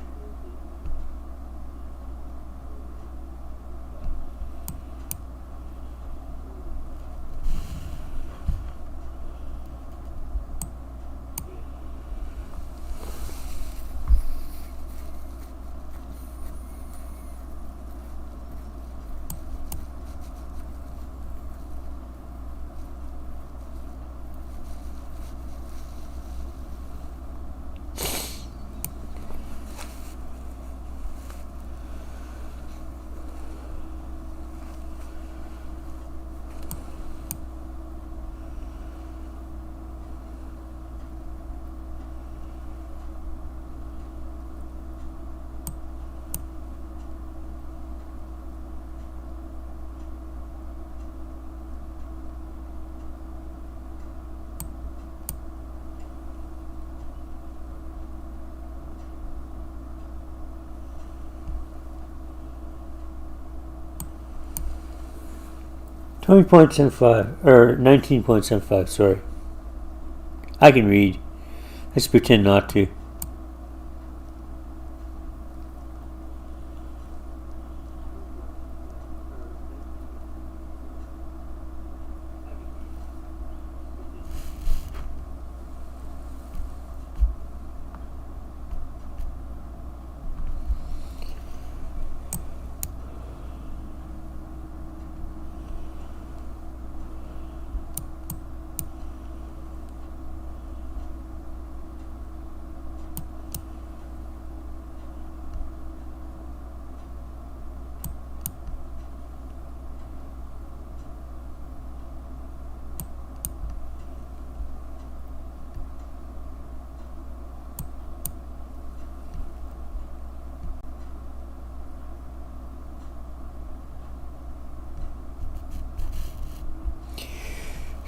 Speaker 1: $20.75 or 19.75. Sorry, I can read. Let's pretend not to.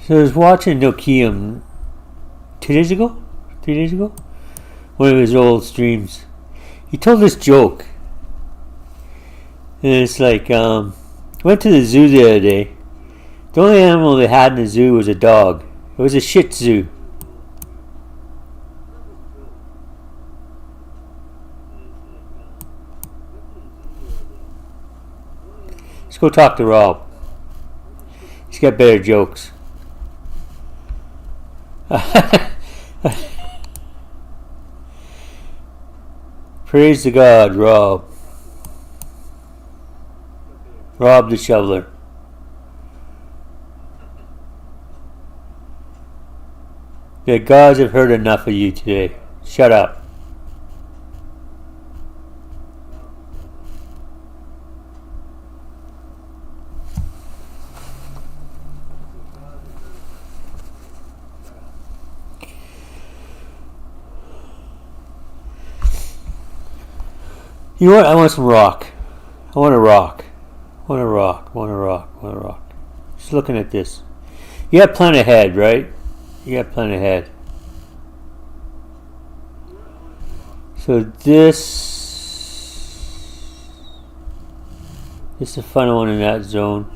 Speaker 1: So I was watching Nokia 2 days ago, 3 days ago, one of his old streams. He told this joke, and it's like, went to the zoo the other day. The only animal they had in the zoo was a dog. It was a Shih Tzu. Let's go talk to Rob. He's got better jokes. Praise to God, Rob. Rob the shoveler. The gods have heard enough of you today. Shut up. You know what? I want some rock. I want a rock. I want a rock. I want a rock. I want a rock. Just looking at this. You got plan ahead, right? You got plan ahead. So this is the final one in that zone.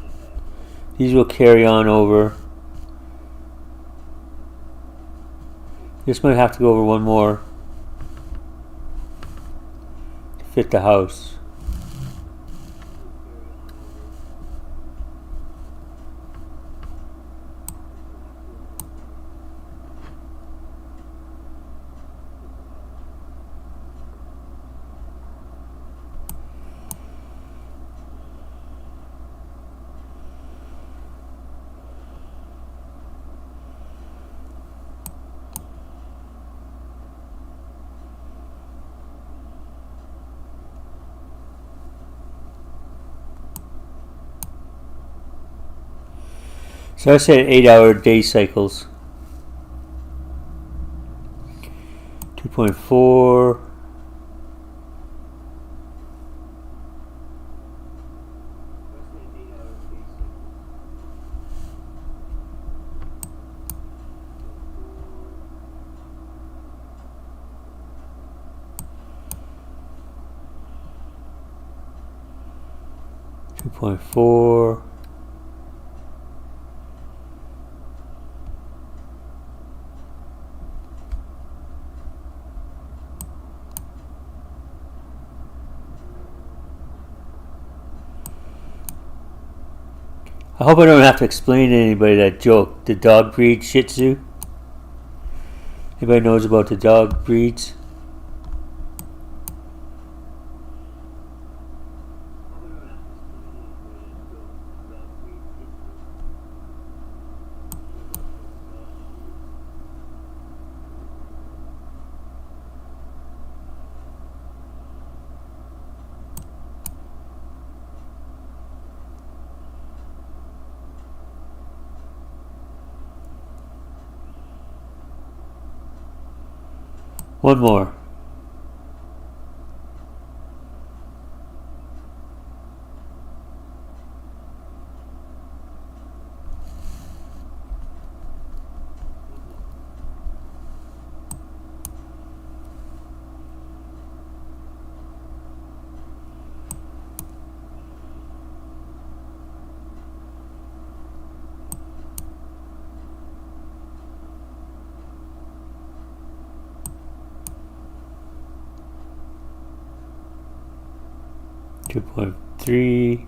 Speaker 1: These will carry on over. This might have to go over one more to fit the house. So I said 8-hour day cycles. 2.4. I hope I don't have to explain to anybody that joke. The dog breed Shih Tzu. Anybody knows about the dog breeds? One more. Two point three.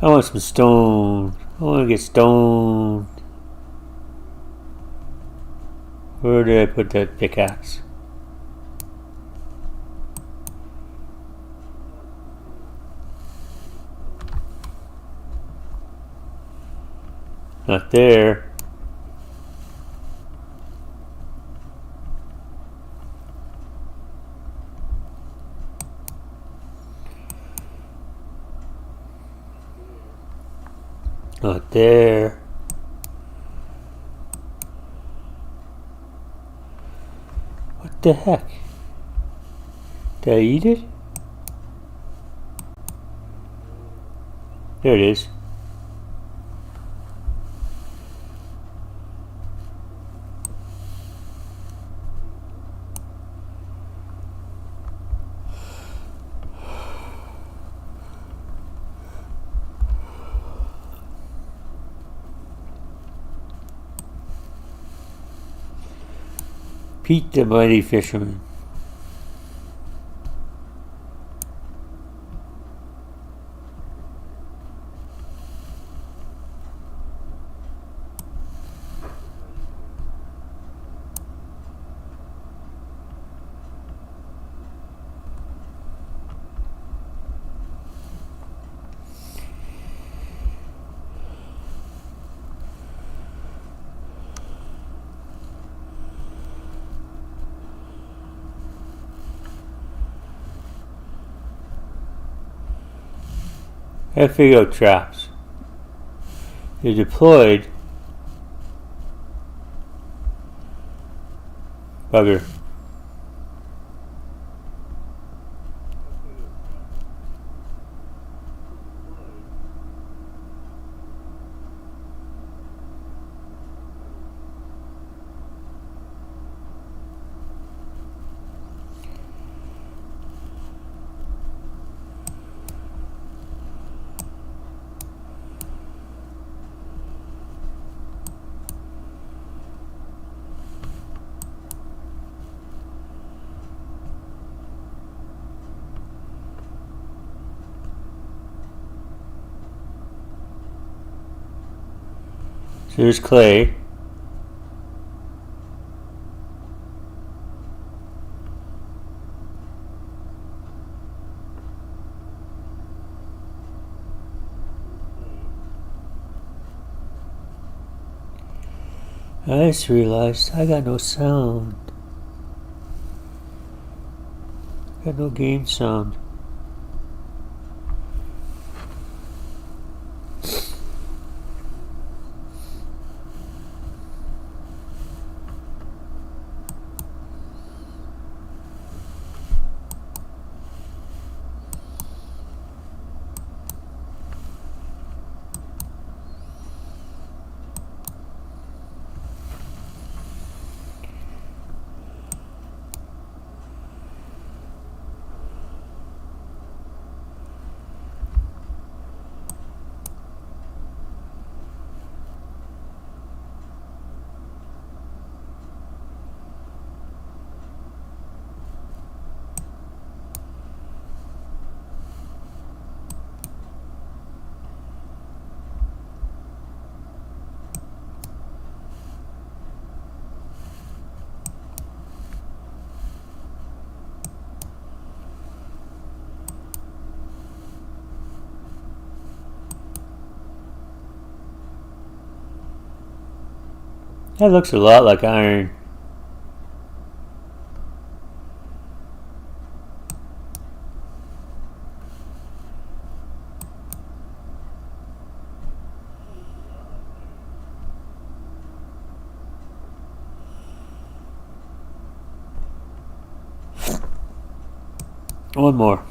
Speaker 1: I want some stone. I want to get stone. Where did I put that pickaxe? Not there. Not there. What the heck? Did I eat it? There it is. Pete the Mighty Fisherman. I figure out traps. They're deployed Bugger. So here's clay. I just realized I got no sound. Got no game sound. That looks a lot like iron. One more.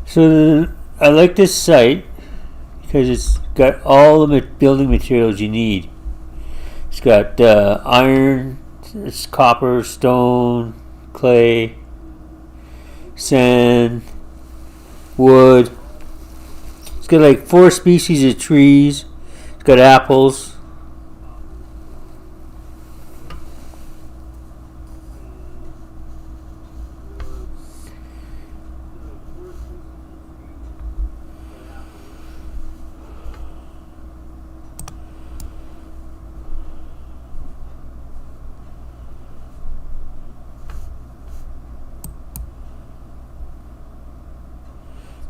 Speaker 1: So I like this site because it's got all the building materials you need. It's got iron, it's copper, stone, clay, sand, wood. It's got like 4 species of trees. It's got apples.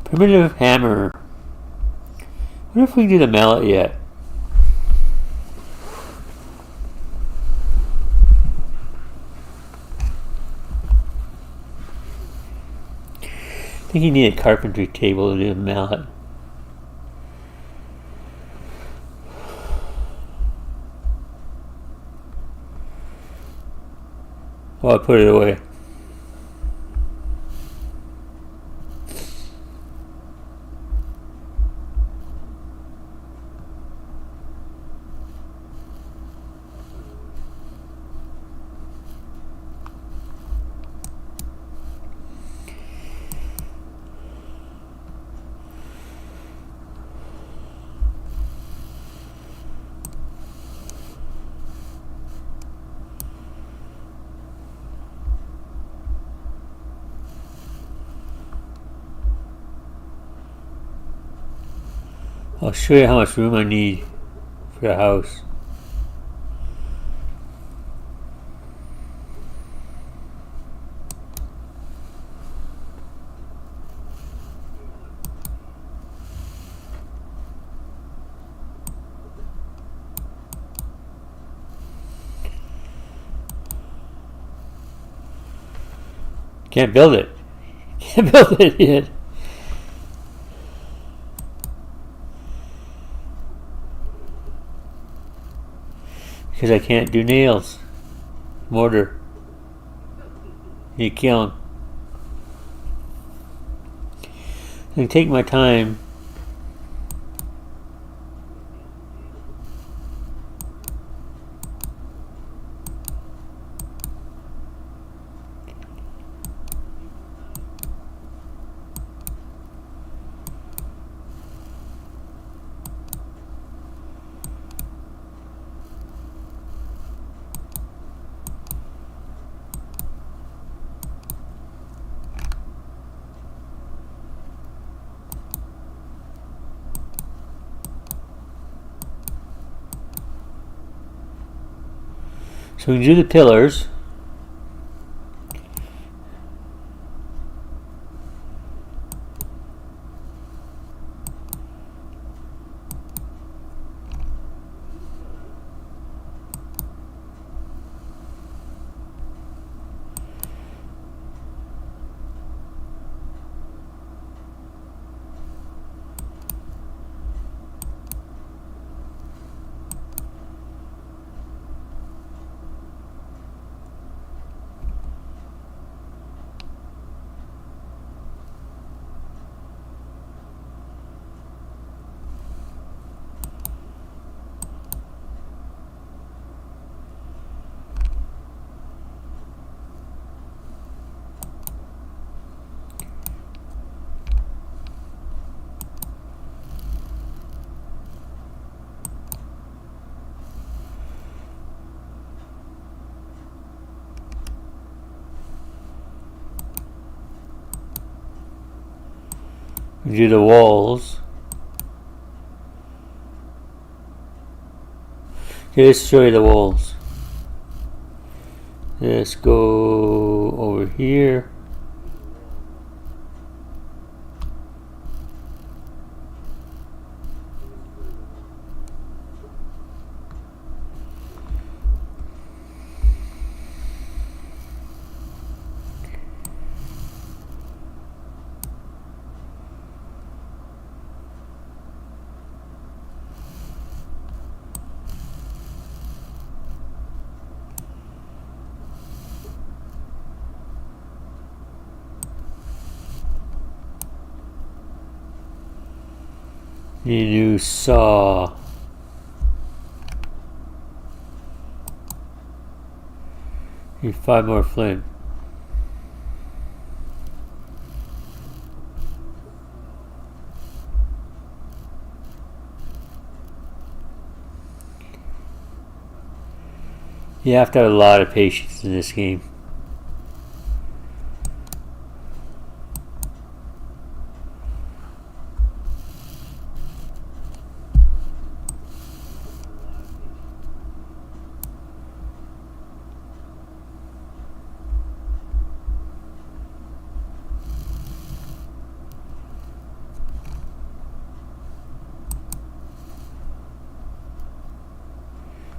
Speaker 1: Primitive hammer. I wonder if we can do the mallet yet. I think you need a carpentry table to do a mallet. Oh, I put it away. I'll show you how much room I need for the house. Can't build it. Can't build it yet. Because I can't do nails. Mortar. You kill them. I can take my time. So we can do the pillars. Do the walls. Okay, let's show you the walls. Let's go over here. Need a new saw. Need 5 more flint. You have to have a lot of patience in this game.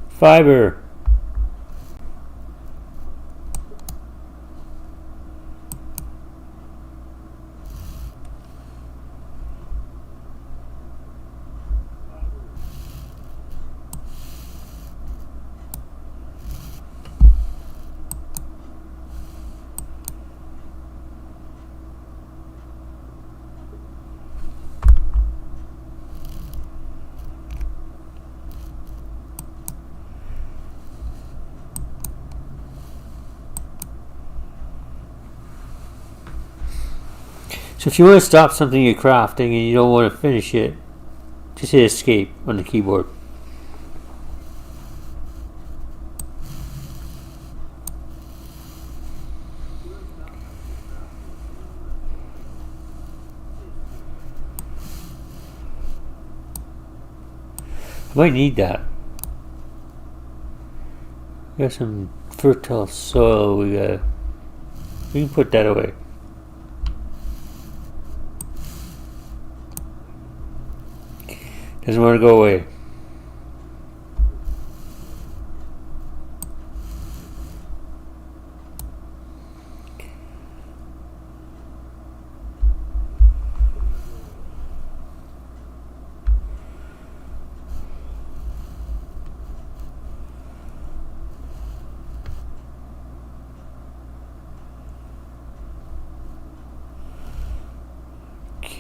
Speaker 1: Fiber. So if you want to stop something you're crafting and you don't want to finish it, just hit escape on the keyboard. Might need that. We got some fertile soil. We can put that away. Doesn't want to go away.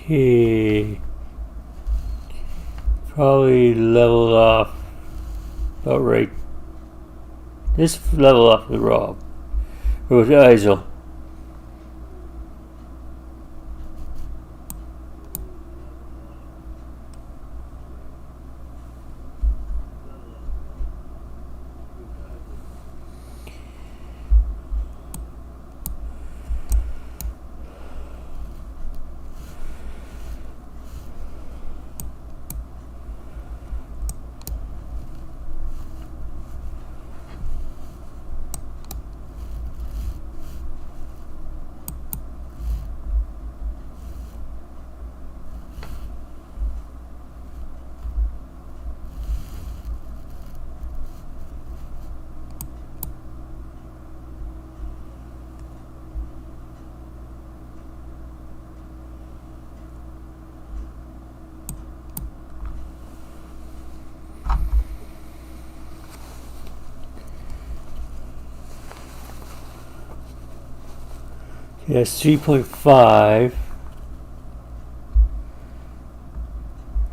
Speaker 1: Okay. Probably leveled off about right. This level off the Rob. Or with Isel. Yes, 3.5.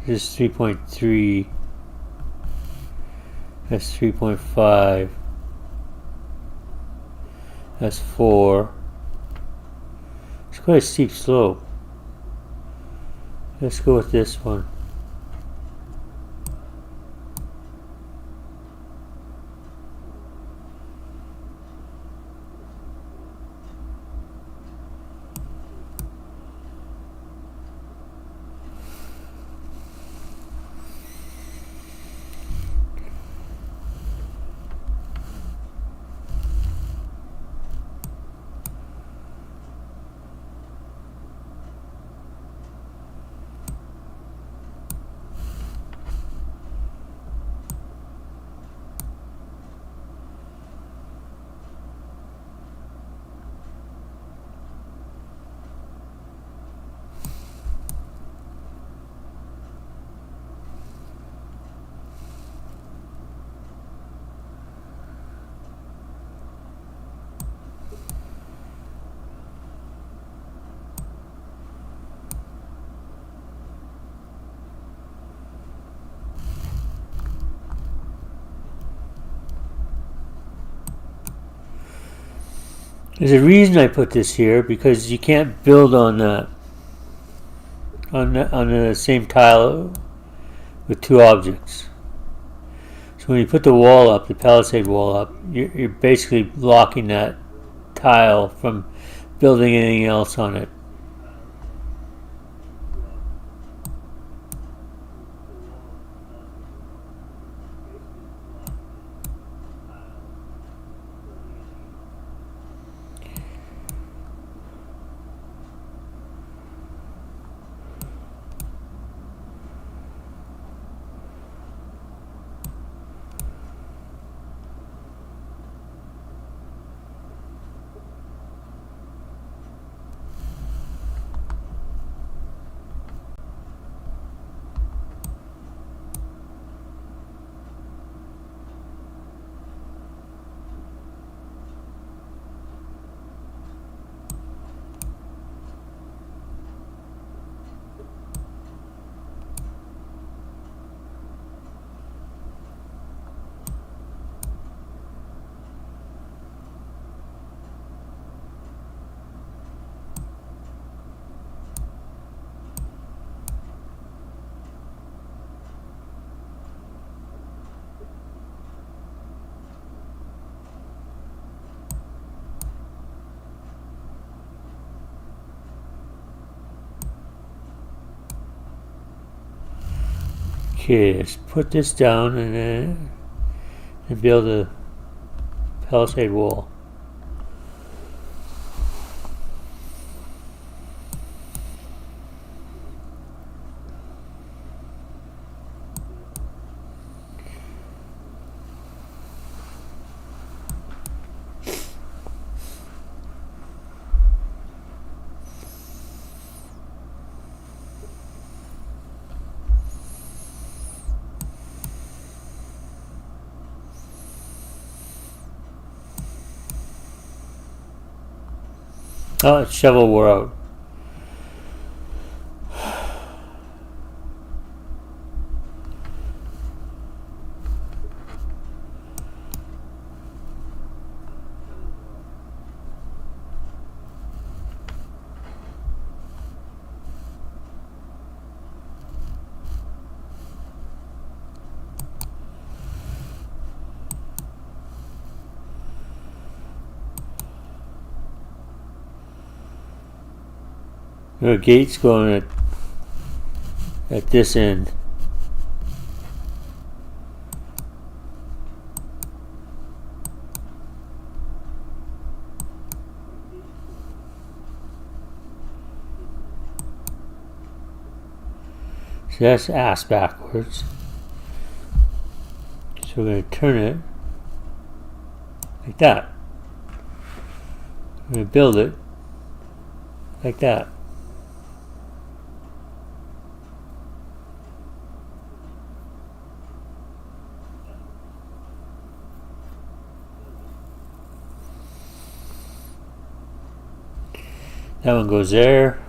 Speaker 1: This is 3.3. That's 3.5. That's 4. It's quite a steep slope. Let's go with this one. There's a reason I put this here, because you can't build on that on the same tile with two objects. So when you put the wall up, the palisade wall up, you're basically blocking that tile from building anything else on it. Okay, let's put this down and build a palisade wall. Oh, it's shovel wore out. There are gates going at this end. So that's ass backwards. So we're going to turn it like that. We're going to build it like that. That one goes there.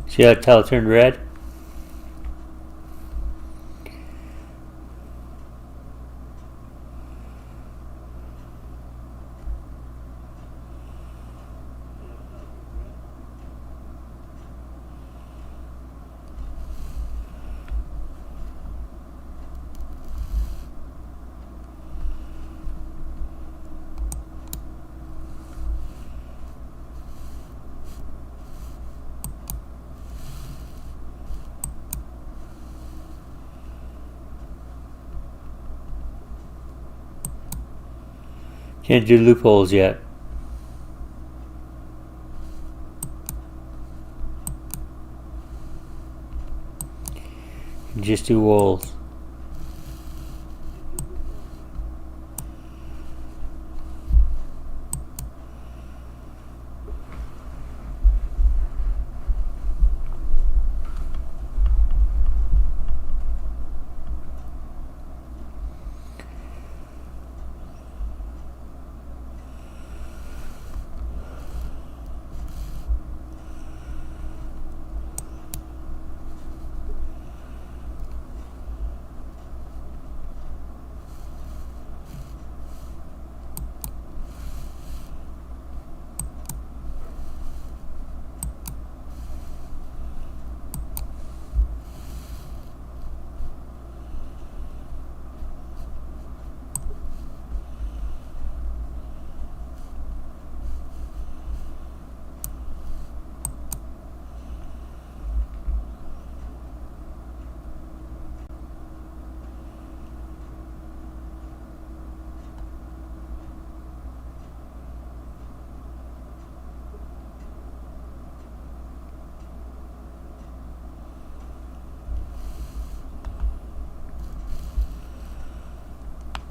Speaker 1: See that tile turned red? Can't do loopholes yet. Just do walls.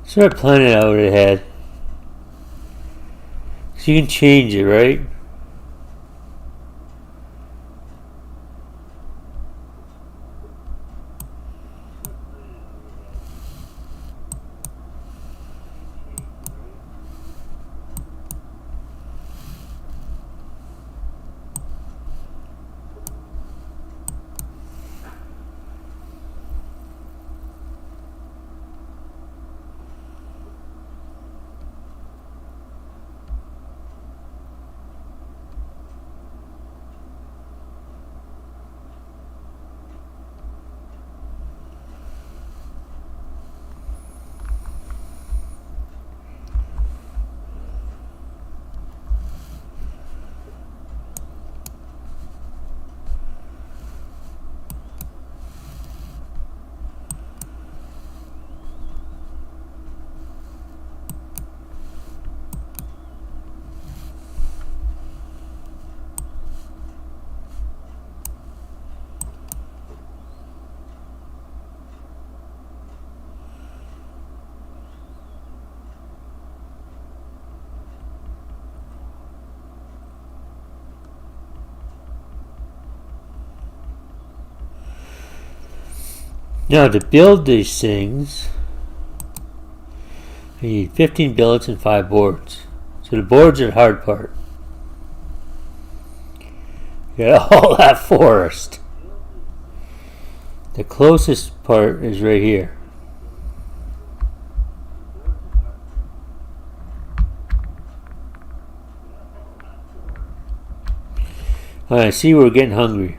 Speaker 1: Start planning out ahead. So you can change it, right? Now to build these things, I need 15 billets and 5 boards. So the boards are the hard part. Got all that forest. The closest part is right here. I see we're getting hungry.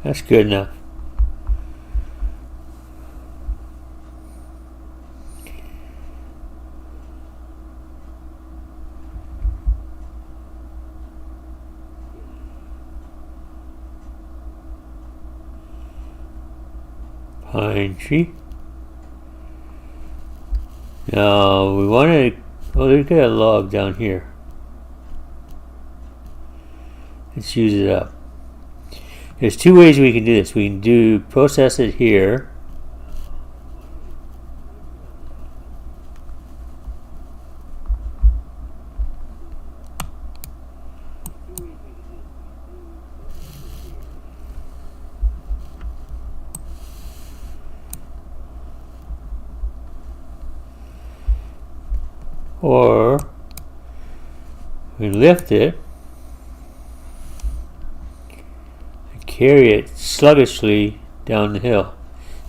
Speaker 1: That's good enough. Pine tree. Now we want to. Oh, there's got a log down here. Let's use it up. There's two ways we can do this. We can process it here. Or we lift it, carry it sluggishly down the hill.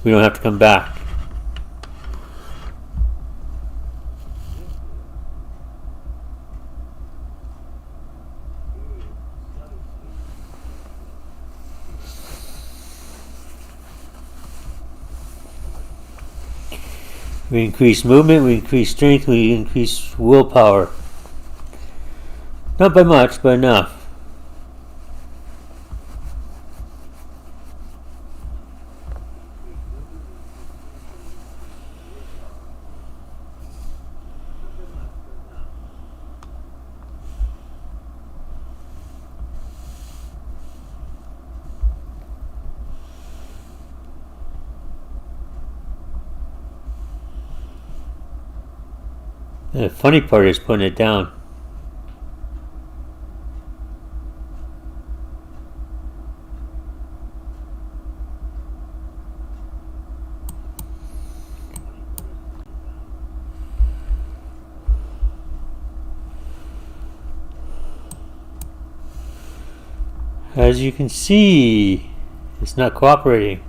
Speaker 1: We don't have to come back. We increase movement, we increase strength, we increase willpower. Not by much, but enough. The funny part is putting it down. As you can see, it's not cooperating.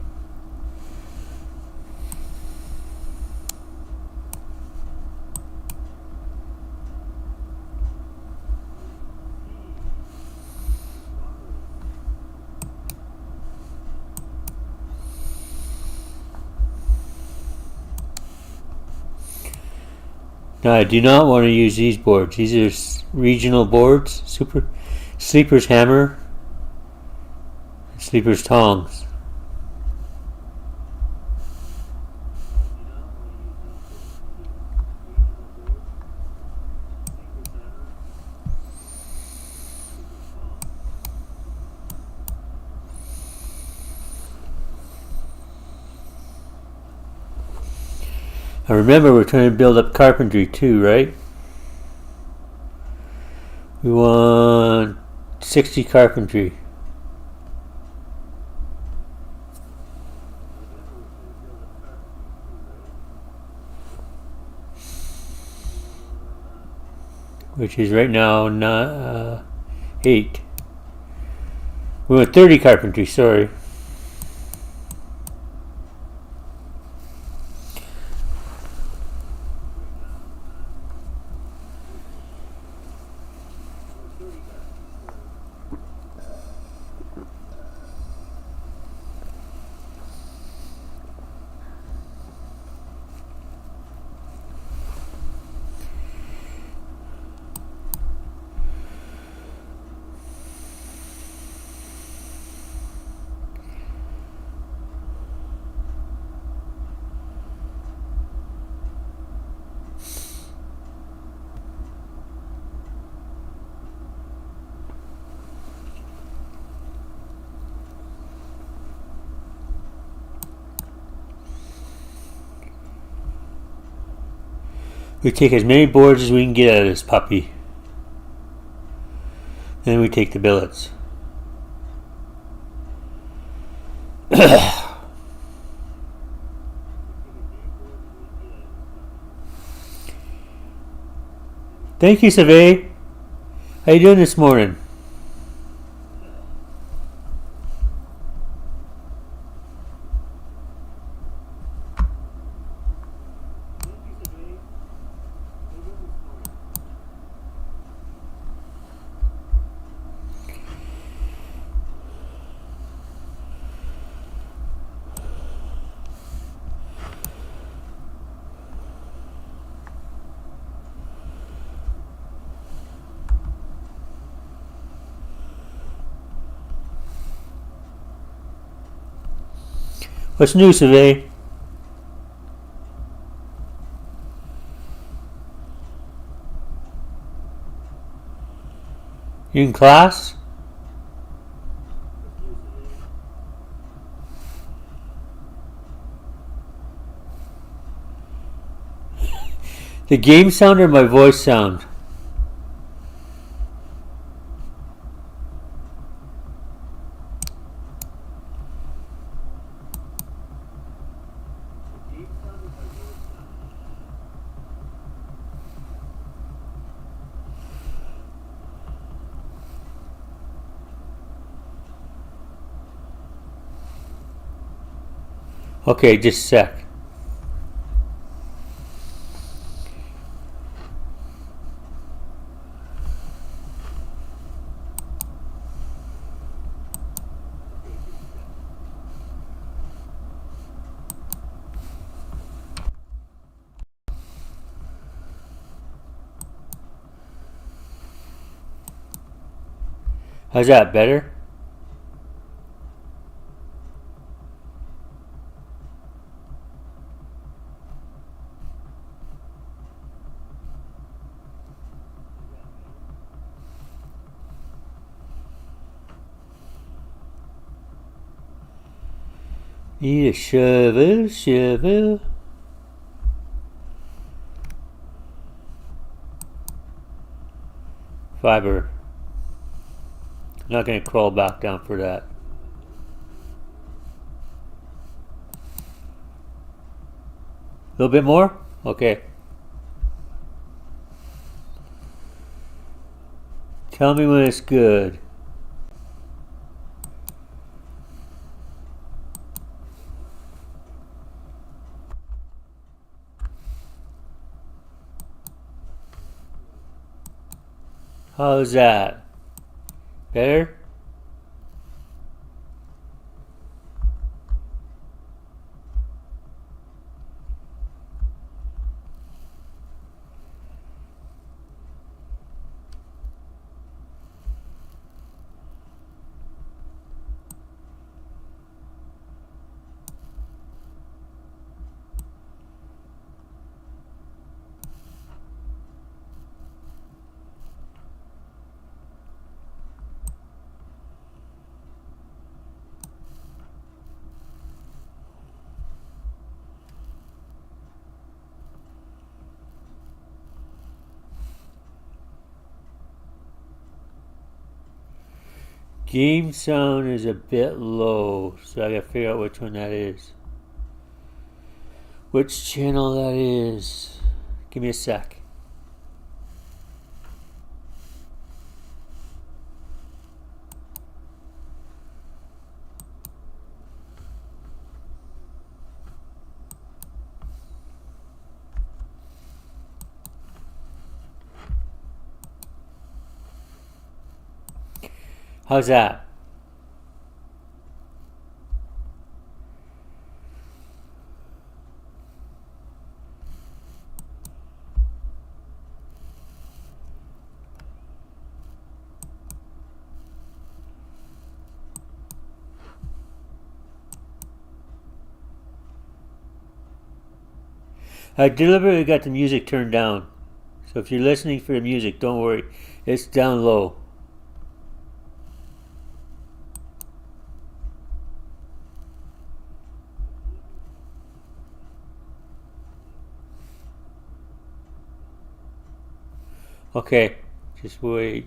Speaker 1: Now I do not want to use these boards. These are regional boards. Sleeper's hammer, Sleeper's tongs. Now remember, we're trying to build up carpentry too, right? We want 60 carpentry. Which is right now 8. We want 30 carpentry, sorry. We take as many boards as we can get out of this puppy. Then we take the billets. Thank you, Savay. How you doing this morning? What's new, Savay? You in class? The game sound or my voice sound? Okay, just a sec. How's that, better? Need a shovel, shovel. Fiber. I'm not going to crawl back down for that. A little bit more? Okay. Tell me when it's good. How's that? Better? Game sound is a bit low, so I gotta figure out which one that is. Which channel that is. Give me a sec. How's that? I deliberately got the music turned down. So if you're listening for the music, don't worry. It's down low. Okay, just wait.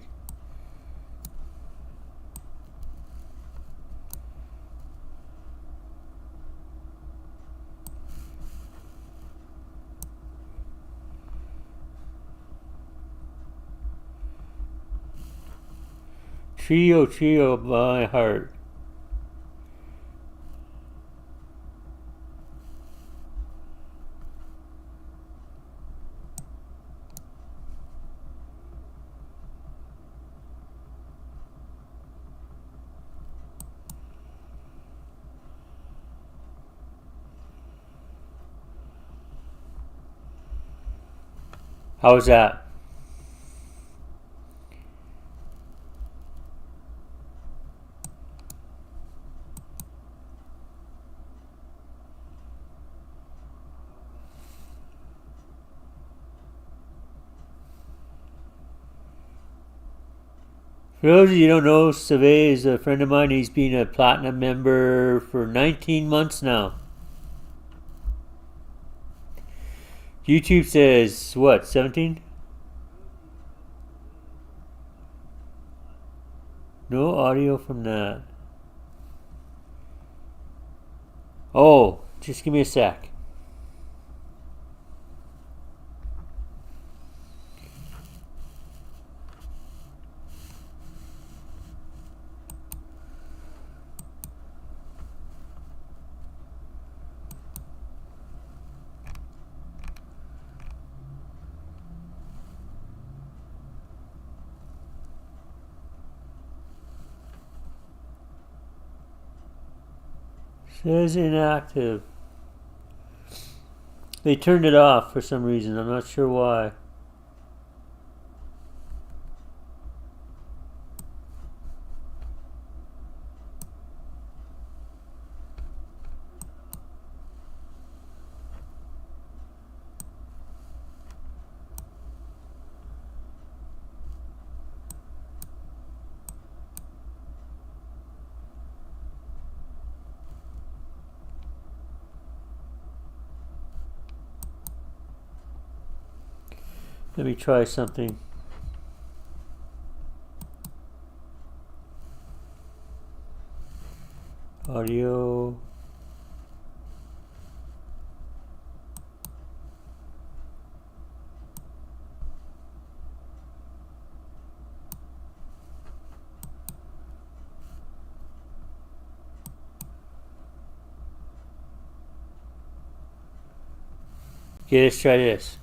Speaker 1: Trio by heart. How was that? For those of you who don't know, Save is a friend of mine. He's been a platinum member for 19 months now. YouTube says, what, 17? No audio from that. Oh, just give me a sec. Says inactive. They turned it off for some reason. I'm not sure why. Let me try something. Audio. Okay, let's try this.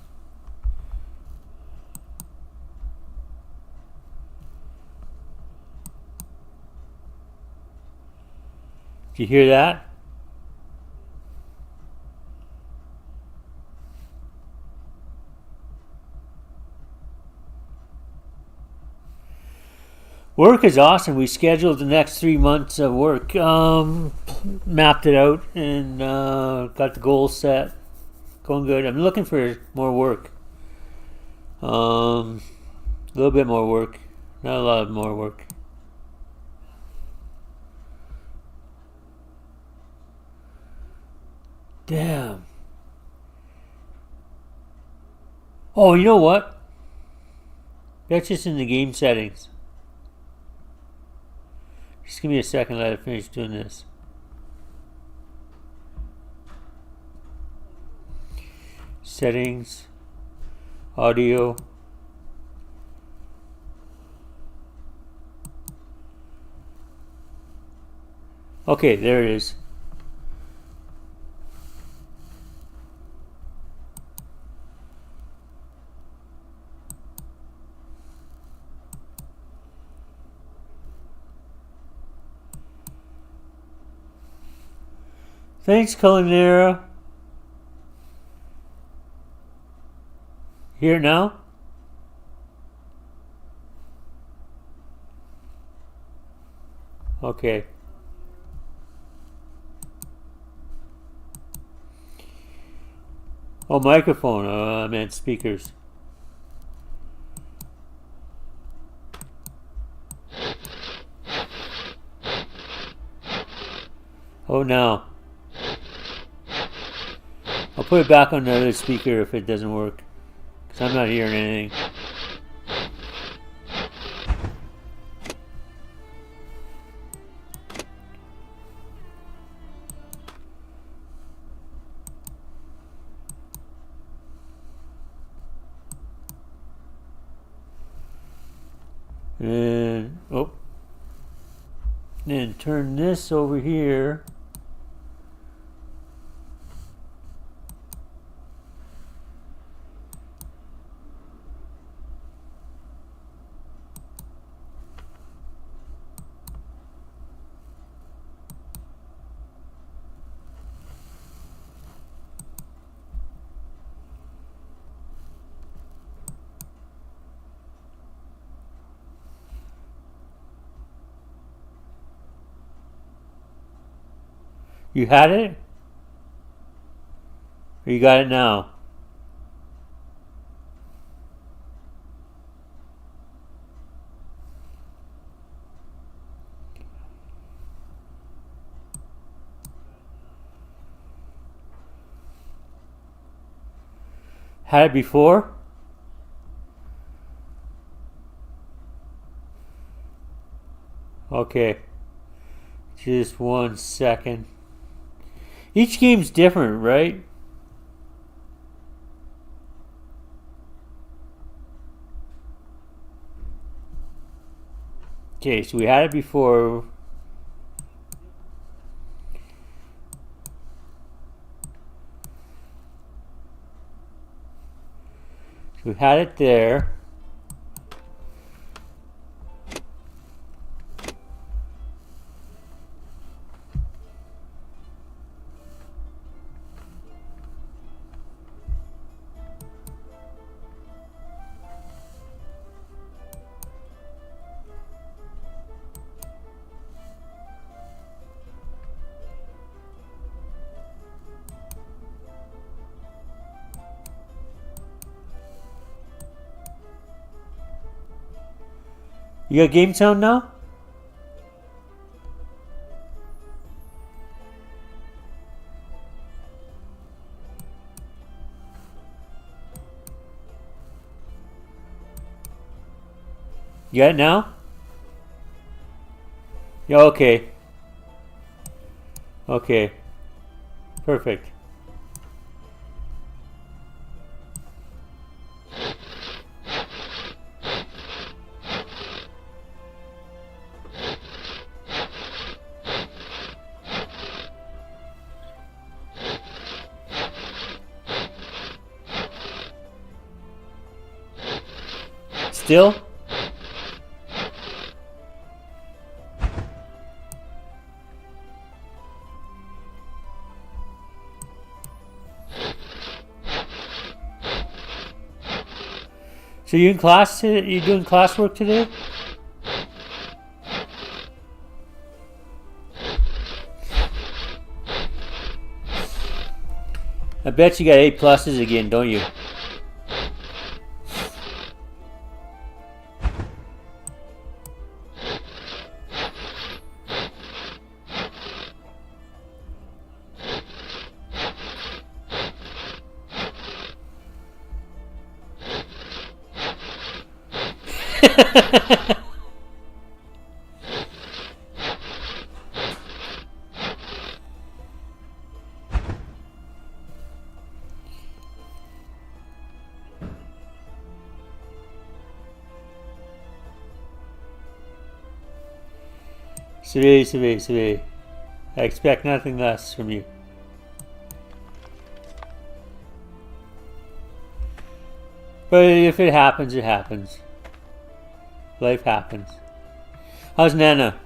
Speaker 1: Do you hear that? Work is awesome. We scheduled the next 3 months of work, mapped it out, and got the goals set. Going good. I'm looking for more work. A little bit more work. Not a lot more work. Damn. Oh, you know what? That's just in the game settings. Just give me a second, let it finish doing this. Settings, audio. Okay, there it is. Thanks, Culinara. Here now? Okay. Oh, microphone. I meant speakers. Oh, now. I'll put it back on the other speaker if it doesn't work, because I'm not hearing anything. And oh, then turn this over here. You had it? Or you got it now? Had it before? Okay. Just 1 second. Each game's different, right? Okay, so we had it before. So we had it there. You got game sound now? You got it now? Yeah, okay. Okay. Perfect. Still? So you in class today? You doing classwork today? I bet you got A+ again, don't you? Survey. I expect nothing less from you. But if it happens, it happens. Life happens. How's Nana?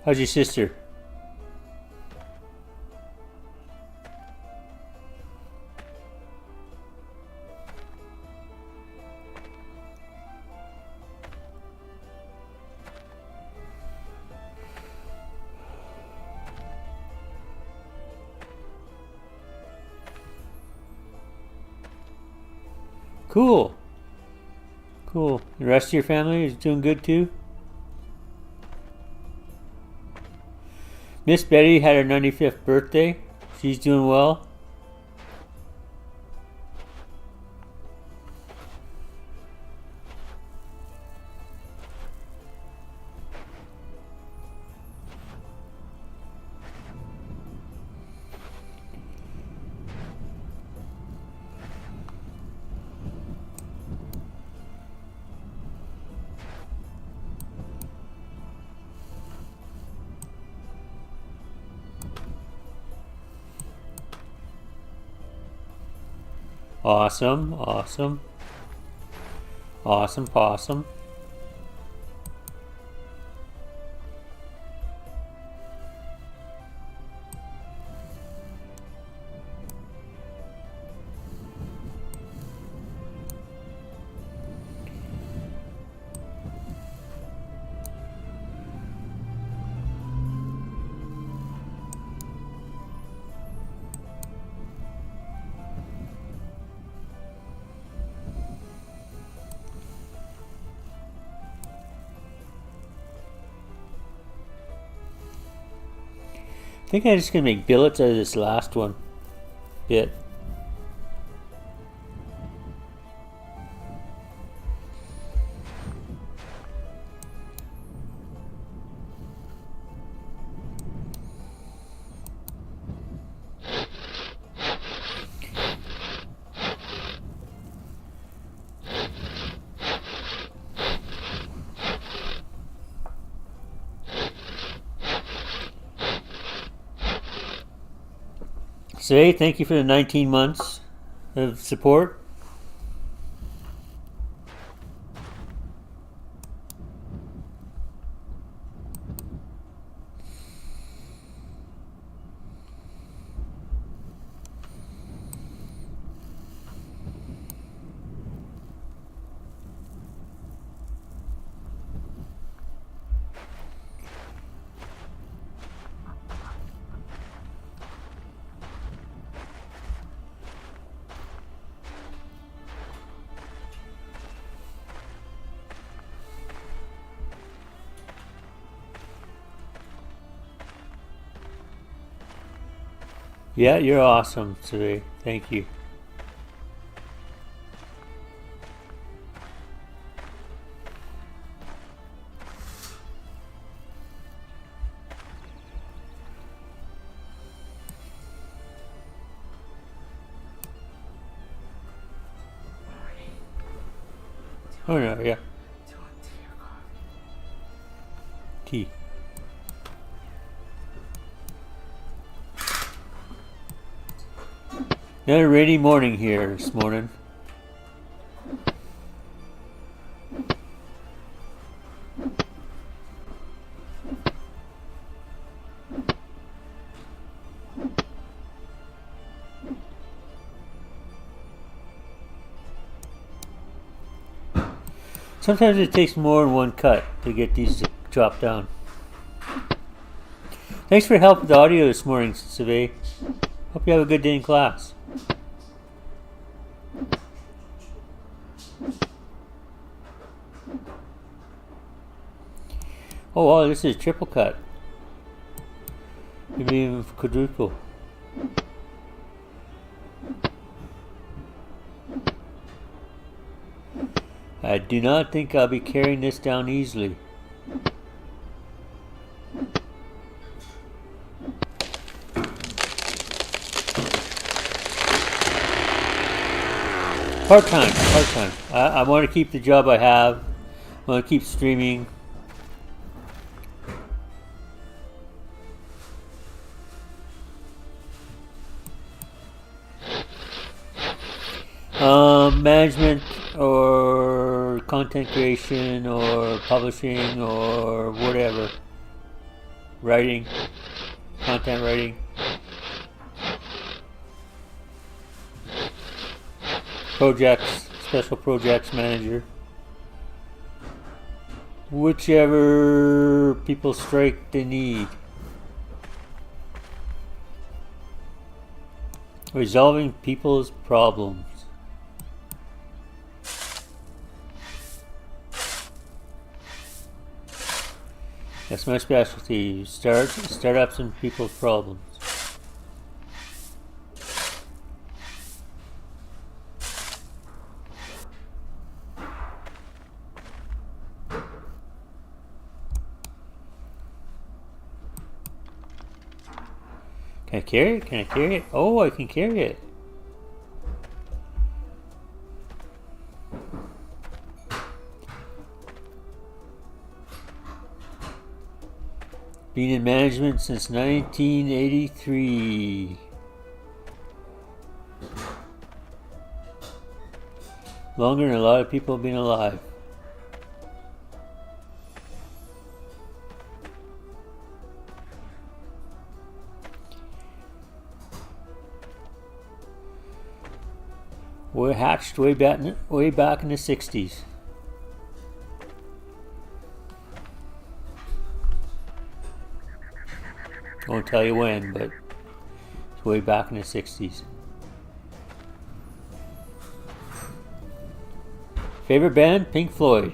Speaker 1: How's your sister? Cool. The rest of your family is doing good too? Miss Betty had her 95th birthday. She's doing well. Awesome, awesome. Awesome possum. I think I'm just gonna make billets out of this last one bit. Say thank you for the 19 months of support. Yeah, you're awesome today. Thank you. Oh no, yeah. Tea. Another rainy morning here this morning. Sometimes it takes more than one cut to get these to drop down. Thanks for your help with the audio this morning, Save. Hope you have a good day in class. Oh wow, this is triple cut. Maybe even quadruple. I do not think I'll be carrying this down easily. Part-time. I want to keep the job I have. I want to keep streaming. Management or content creation or publishing or whatever. Writing. Content writing. Projects. Special projects manager. Whichever people strike the need. Resolving people's problems. That's my specialty. Startups and people's problems. Can I carry it? Can I carry it? Oh, I can carry it. Been in management since 1983. Longer than a lot of people have been alive. We're hatched way back in the 60s. I won't tell you when, but it's way back in the 60s. Favorite band? Pink Floyd.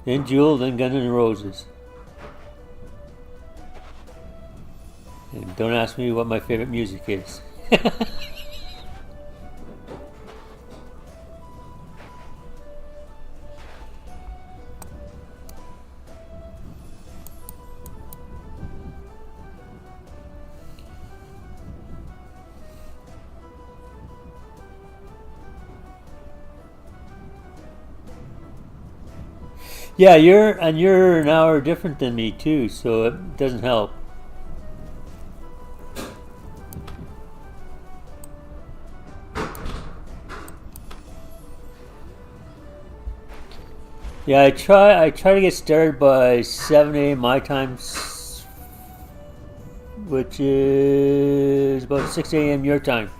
Speaker 1: Then Jewel, then Guns N' Roses. And don't ask me what my favorite music is. Yeah, you're an hour different than me too, so it doesn't help. Yeah, I try to get started by 7 a.m. my time, which is about 6 a.m. your time.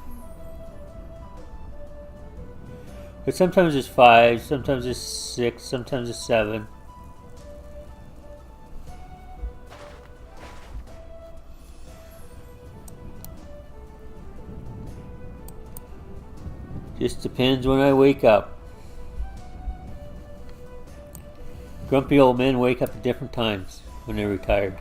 Speaker 1: But sometimes it's 5, sometimes it's 6, sometimes it's 7. Just depends when I wake up. Grumpy old men wake up at different times when they're retired.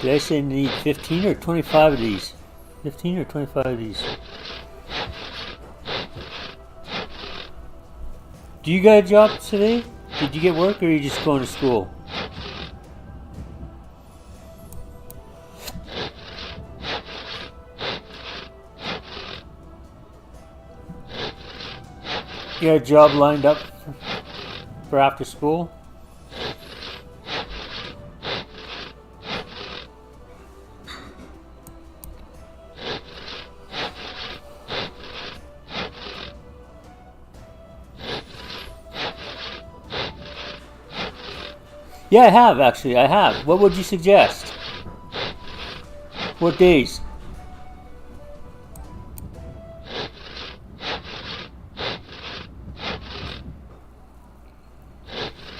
Speaker 1: Did I say need 15 or 25 of these? 15 or 25 of these? Do you got a job today? Did you get work or are you just going to school? You got a job lined up for after school? Yeah, I have actually. I have. What would you suggest? What days?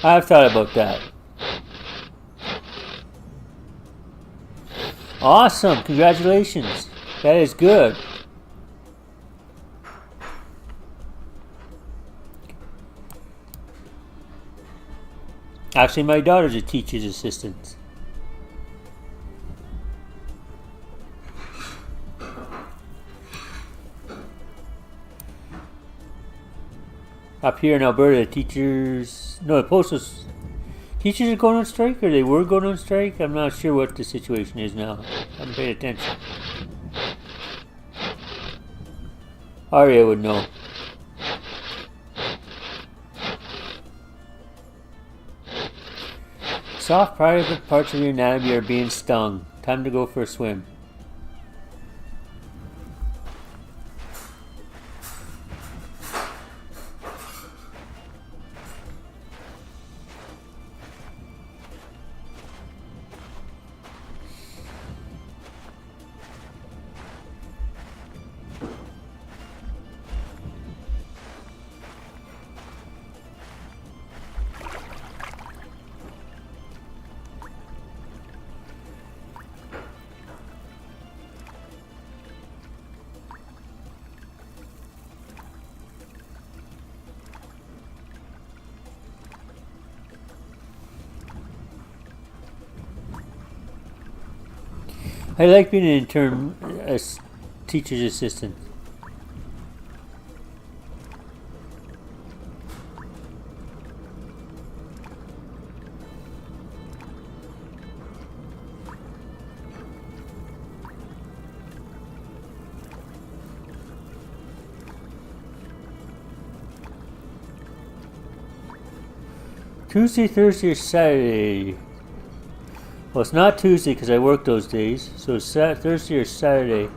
Speaker 1: I've thought about that. Awesome. Congratulations. That is good. Actually, my daughter's a teacher's assistant. Up here in Alberta, the postal teachers are going on strike, or they were going on strike. I'm not sure what the situation is now. I haven't paid attention. Aria would know. Soft private parts of your anatomy are being stung. Time to go for a swim. I like being an intern as teacher's assistant. Tuesday, Thursday, or Saturday? Well, it's not Tuesday because I work those days. So it's Thursday or Saturday.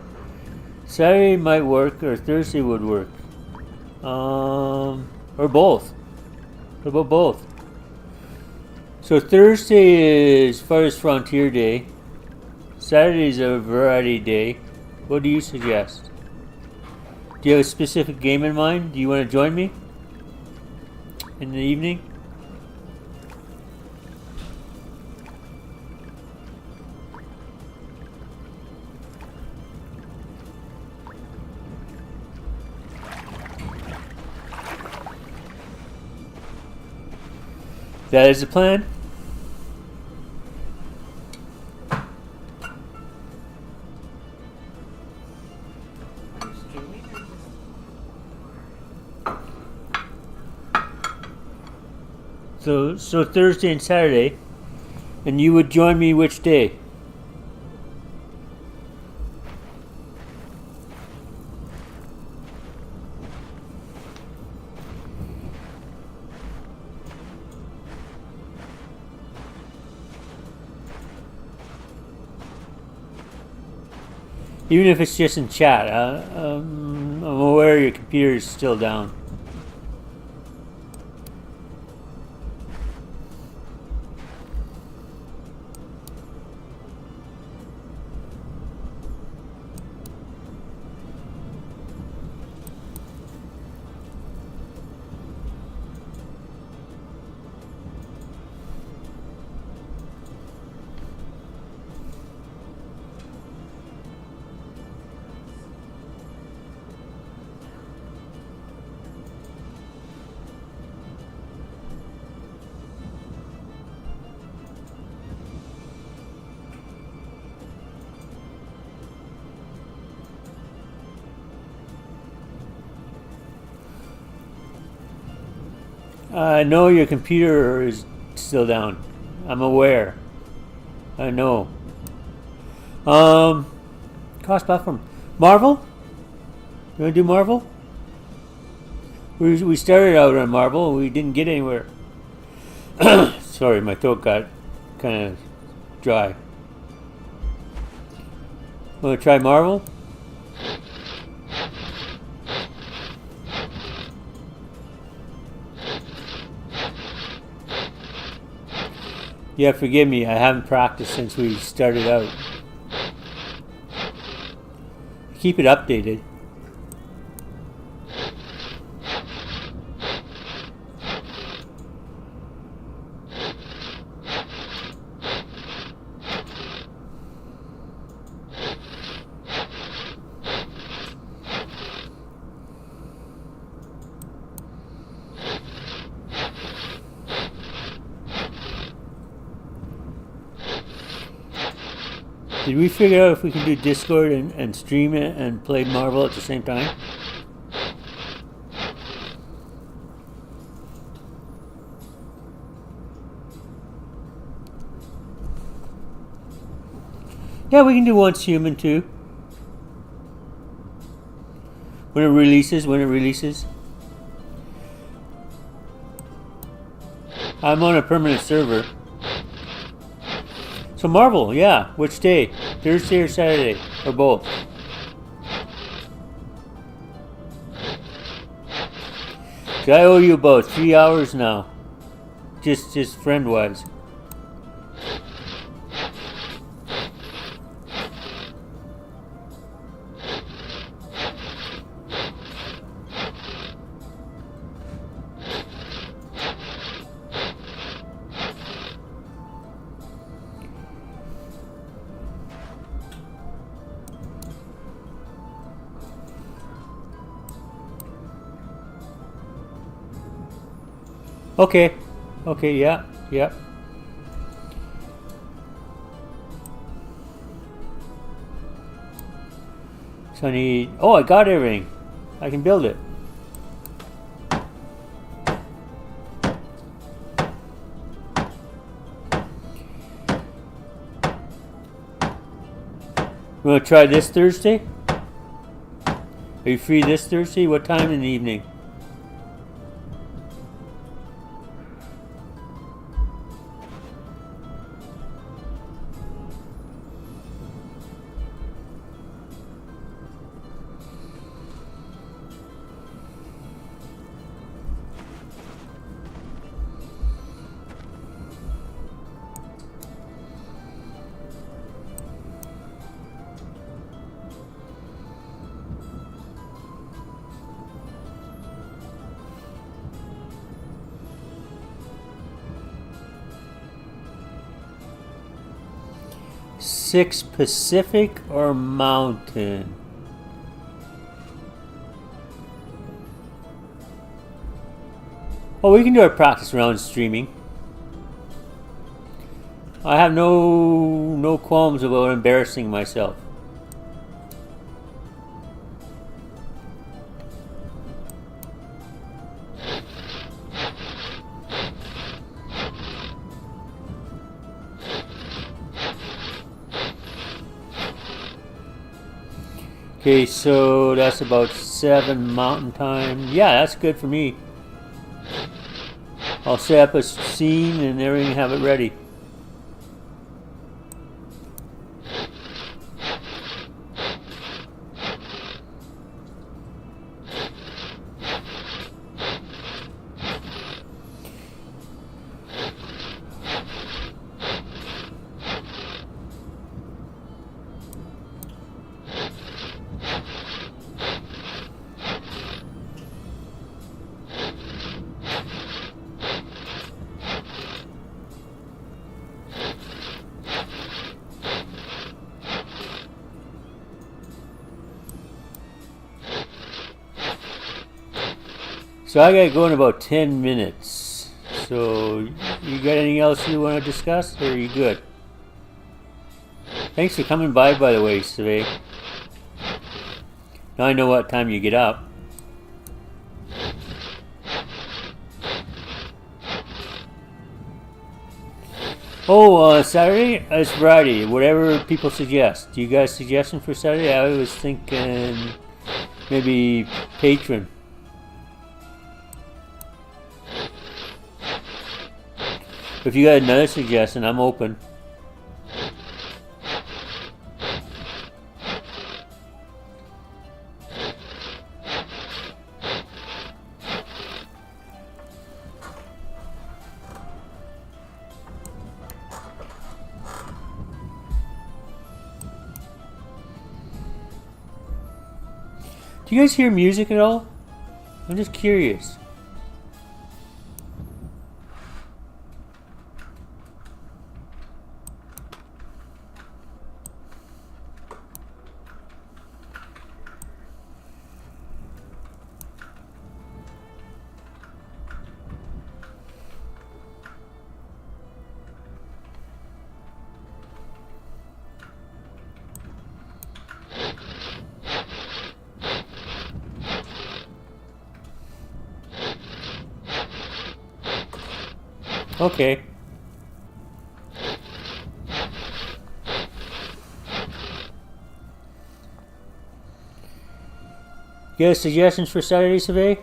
Speaker 1: Saturday might work, or Thursday would work. Or both. What about both? So Thursday is Farthest Frontier Day. Saturday is a variety day. What do you suggest? Do you have a specific game in mind? Do you want to join me in the evening? That is the plan. So Thursday and Saturday, and you would join me which day? Even if it's just in chat, I'm aware your computer is still down. I know your computer is still down. I'm aware. I know. Cross platform. Marvel? You want to do Marvel? We started out on Marvel. We didn't get anywhere. Sorry, my throat got kind of dry. Want to try Marvel? Yeah, forgive me. I haven't practiced since we started out. Keep it updated. Did we figure out if we can do Discord and stream it and play Marvel at the same time? Yeah, we can do Once Human too. When it releases. I'm on a permanent server. So Marvel, yeah. Which day? Thursday or Saturday? Or both? So I owe you about 3 hours now. Just friend-wise. Okay. Okay, yeah. So I need... Oh, I got everything. I can build it. You want to try this Thursday? Are you free this Thursday? What time in the evening? Six Pacific or Mountain? Oh, we can do our practice round streaming. I have no qualms about embarrassing myself. Okay, so that's about 7 Mountain Time. Yeah, that's good for me. I'll set up a scene and everything, have it ready. So I gotta go in about 10 minutes. So you got anything else you want to discuss, or are you good? Thanks for coming by the way, Survey. Now I know what time you get up. Oh, Saturday? It's Friday. Whatever people suggest. Do you guys suggestion for Saturday? I was thinking maybe Patron. If you got another suggestion, I'm open. Do you guys hear music at all? I'm just curious. Okay. You got suggestions for Saturday survey?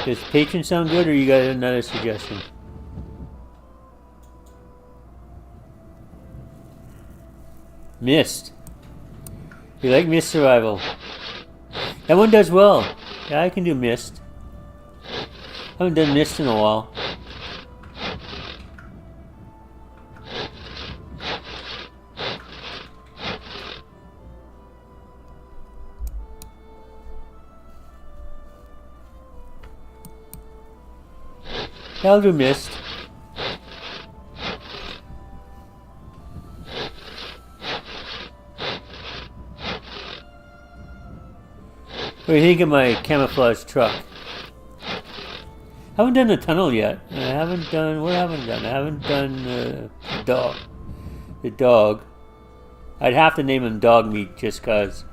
Speaker 1: Does patron sound good, or you got another suggestion? Mist. You like Mist Survival? That one does well. Yeah, I can do Mist. I haven't done Mist in a while. Yeah, I'll do Mist. What do you think of my camouflage truck? Haven't done the tunnel yet. I haven't done. What haven't done? I haven't done dog. The dog. I'd have to name him Dog Meat just cause.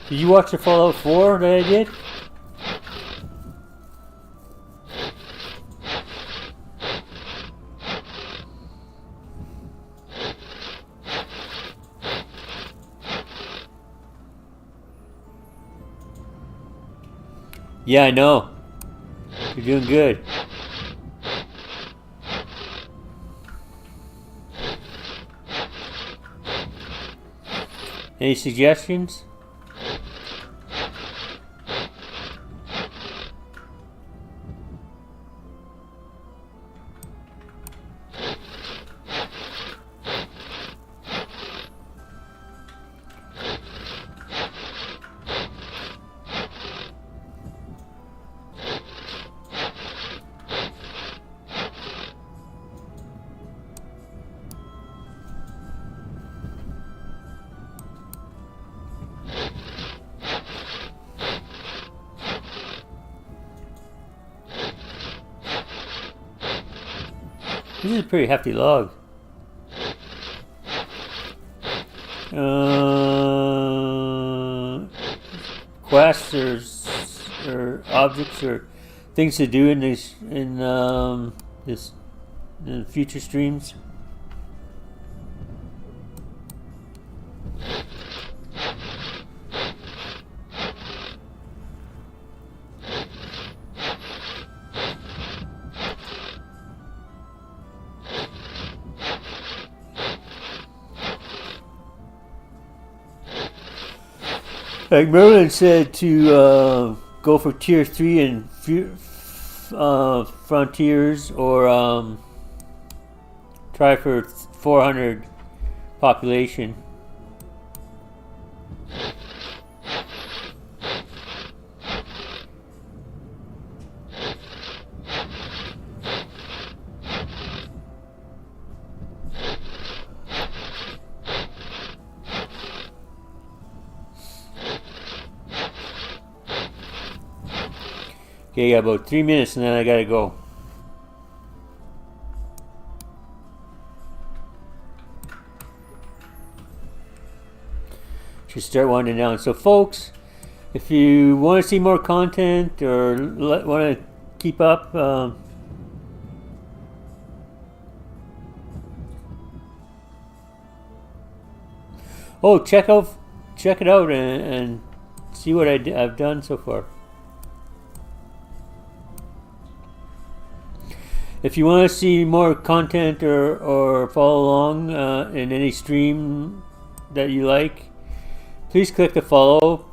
Speaker 1: Did you watch the Fallout 4 that I did? Yeah, I know. You're doing good. Any suggestions? This is a pretty hefty log. Quests or objects or things to do in this in future streams. Like Merlin said to go for tier 3 and frontiers, or try for 400 population. Okay, got about 3 minutes and then I gotta go. Should start winding down. So folks, if you want to see more content or want to keep up, check it out and see what I've done so far. If you want to see more content or follow along in any stream that you like, please click the follow.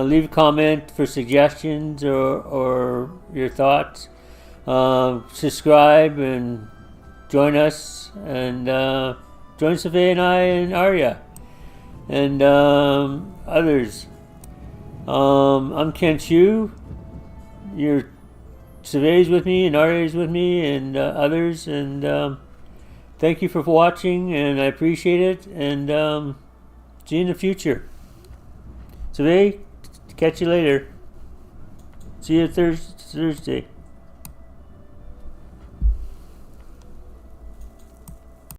Speaker 1: Leave a comment for suggestions or your thoughts. Subscribe and join us, and join Survey and I and Aria and others. I'm Ken Chu. You're Survey's with me and Aria's with me and others, and thank you for watching, and I appreciate it, and see you in the future. Survey, catch you later. See you Thursday.